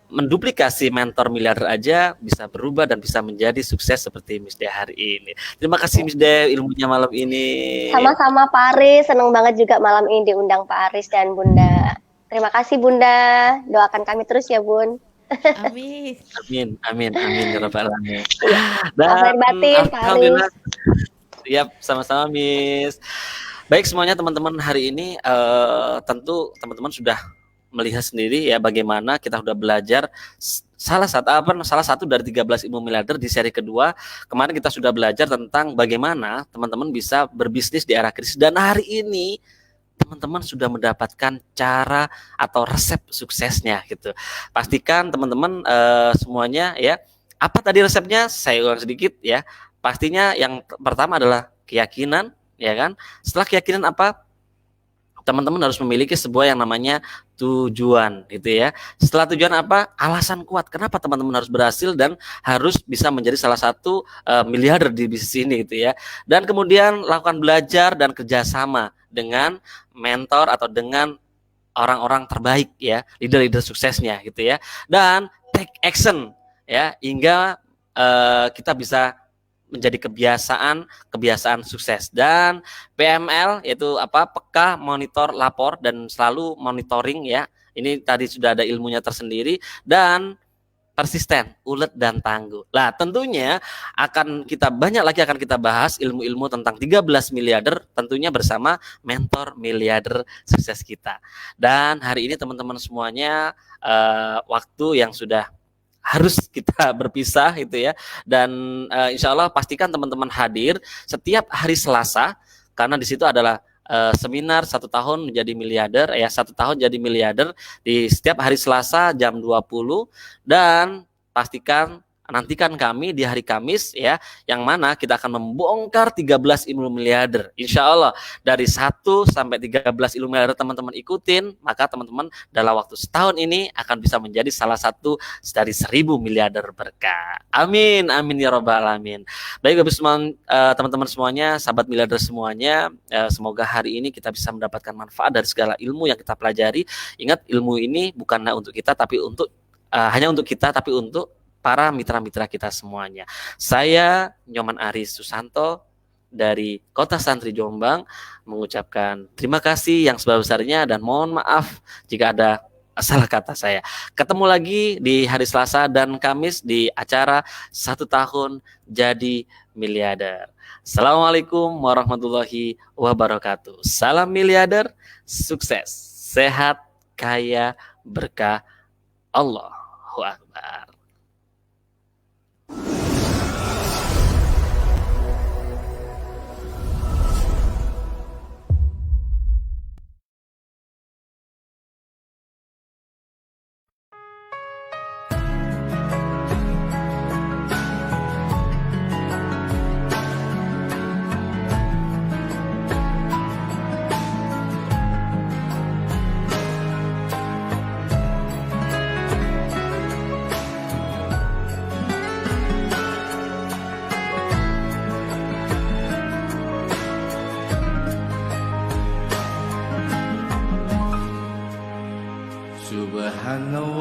menduplikasi mentor miliarder aja bisa berubah dan bisa menjadi sukses seperti Miss De hari ini. Terima kasih Miss De ilmunya malam ini. Sama-sama Pak Aris, senang banget juga malam ini diundang Pak Aris dan Bunda. Terima kasih Bunda, doakan kami terus ya Bun. Amin. Amin ya rabbal alamin. Maaf lahir batin, Pak Alhamdulillah, Aris. siap, sama-sama Miss. Baik semuanya teman-teman, hari ini tentu teman-teman sudah melihat sendiri ya bagaimana kita sudah belajar salah satu dari 13 ilmu miliarder di seri kedua. Kemarin kita sudah belajar tentang bagaimana teman-teman bisa berbisnis di era krisis, dan hari ini teman-teman sudah mendapatkan cara atau resep suksesnya gitu. Pastikan teman-teman semuanya ya. Apa tadi resepnya? Saya ulang sedikit ya. Pastinya yang pertama adalah keyakinan, ya kan? Setelah keyakinan apa? Teman-teman harus memiliki sebuah yang namanya tujuan gitu ya. Setelah tujuan apa? Alasan kuat kenapa teman-teman harus berhasil dan harus bisa menjadi salah satu miliarder di bisnis ini gitu ya. Dan kemudian lakukan belajar dan kerjasama dengan mentor atau dengan orang-orang terbaik ya, leader-leader suksesnya gitu ya. Dan take action ya, hingga kita bisa menjadi kebiasaan sukses. Dan PML yaitu apa? Peka, monitor, lapor, dan selalu monitoring ya. Ini tadi sudah ada ilmunya tersendiri. Dan persisten, ulet, dan tangguh. Nah, tentunya banyak lagi akan kita bahas ilmu-ilmu tentang 13 miliarder tentunya bersama mentor miliarder sukses kita. Dan hari ini teman-teman semuanya waktu yang sudah harus kita berpisah gitu ya. Dan insya Allah pastikan teman-teman hadir setiap hari Selasa, karena di situ adalah seminar 1 tahun menjadi miliarder ya, 1 tahun jadi miliarder di setiap hari Selasa jam 20. Dan pastikan nantikan kami di hari Kamis ya, yang mana kita akan membongkar 13 ilmu miliarder. Insya Allah dari 1 sampai 13 ilmu miliarder teman-teman ikutin, maka teman-teman dalam waktu setahun ini akan bisa menjadi salah satu dari 1000 miliarder berkah. Amin, amin ya rabbal alamin. Baik teman-teman semuanya, sahabat miliarder semuanya, semoga hari ini kita bisa mendapatkan manfaat dari segala ilmu yang kita pelajari. Ingat, ilmu ini bukanlah untuk kita, tapi hanya untuk kita, tapi untuk para mitra-mitra kita semuanya. Saya Nyoman Aris Susanto dari Kota Santri Jombang mengucapkan terima kasih yang sebesar-besarnya dan mohon maaf jika ada salah kata saya. Ketemu lagi di hari Selasa dan Kamis di acara 1 tahun jadi miliarder. Assalamualaikum warahmatullahi wabarakatuh. Salam miliarder, sukses, sehat, kaya, berkah. Allahu Akbar.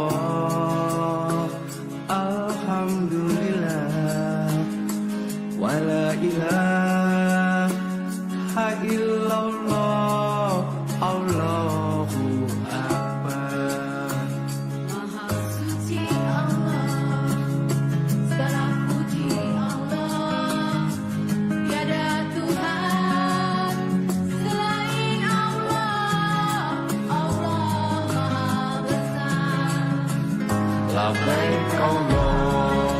Subhanallah, alhamdulillah, wala ilaha illallah, Allahu Akbar. Maha suci Allah, segala puji Allah, tiada Tuhan selain Allah, Allah Maha Besar. Labbaik Allahumma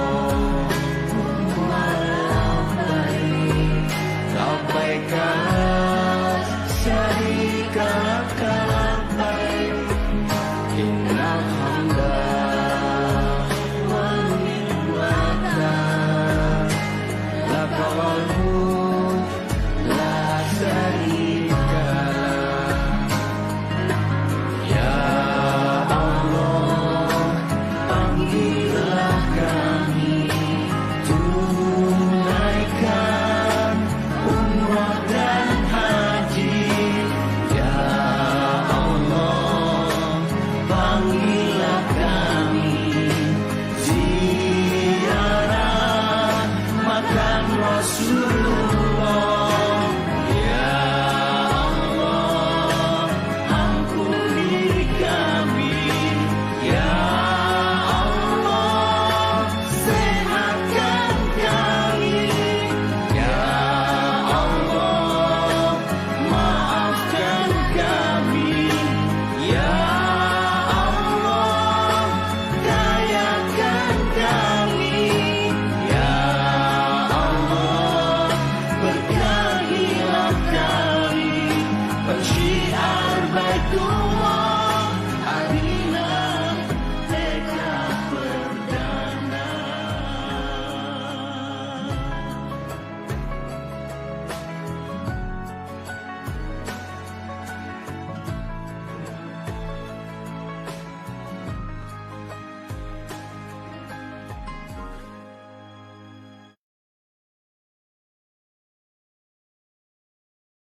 labbaik, labbaik la syarika laka labbaik, innal hamda wan ni'mata laka wal mulk la syarika lak. Ya Allah, panggillah kami, tunaikan umrah dan haji. Ya Allah, panggillah kami, ziarah makam Rasulullah.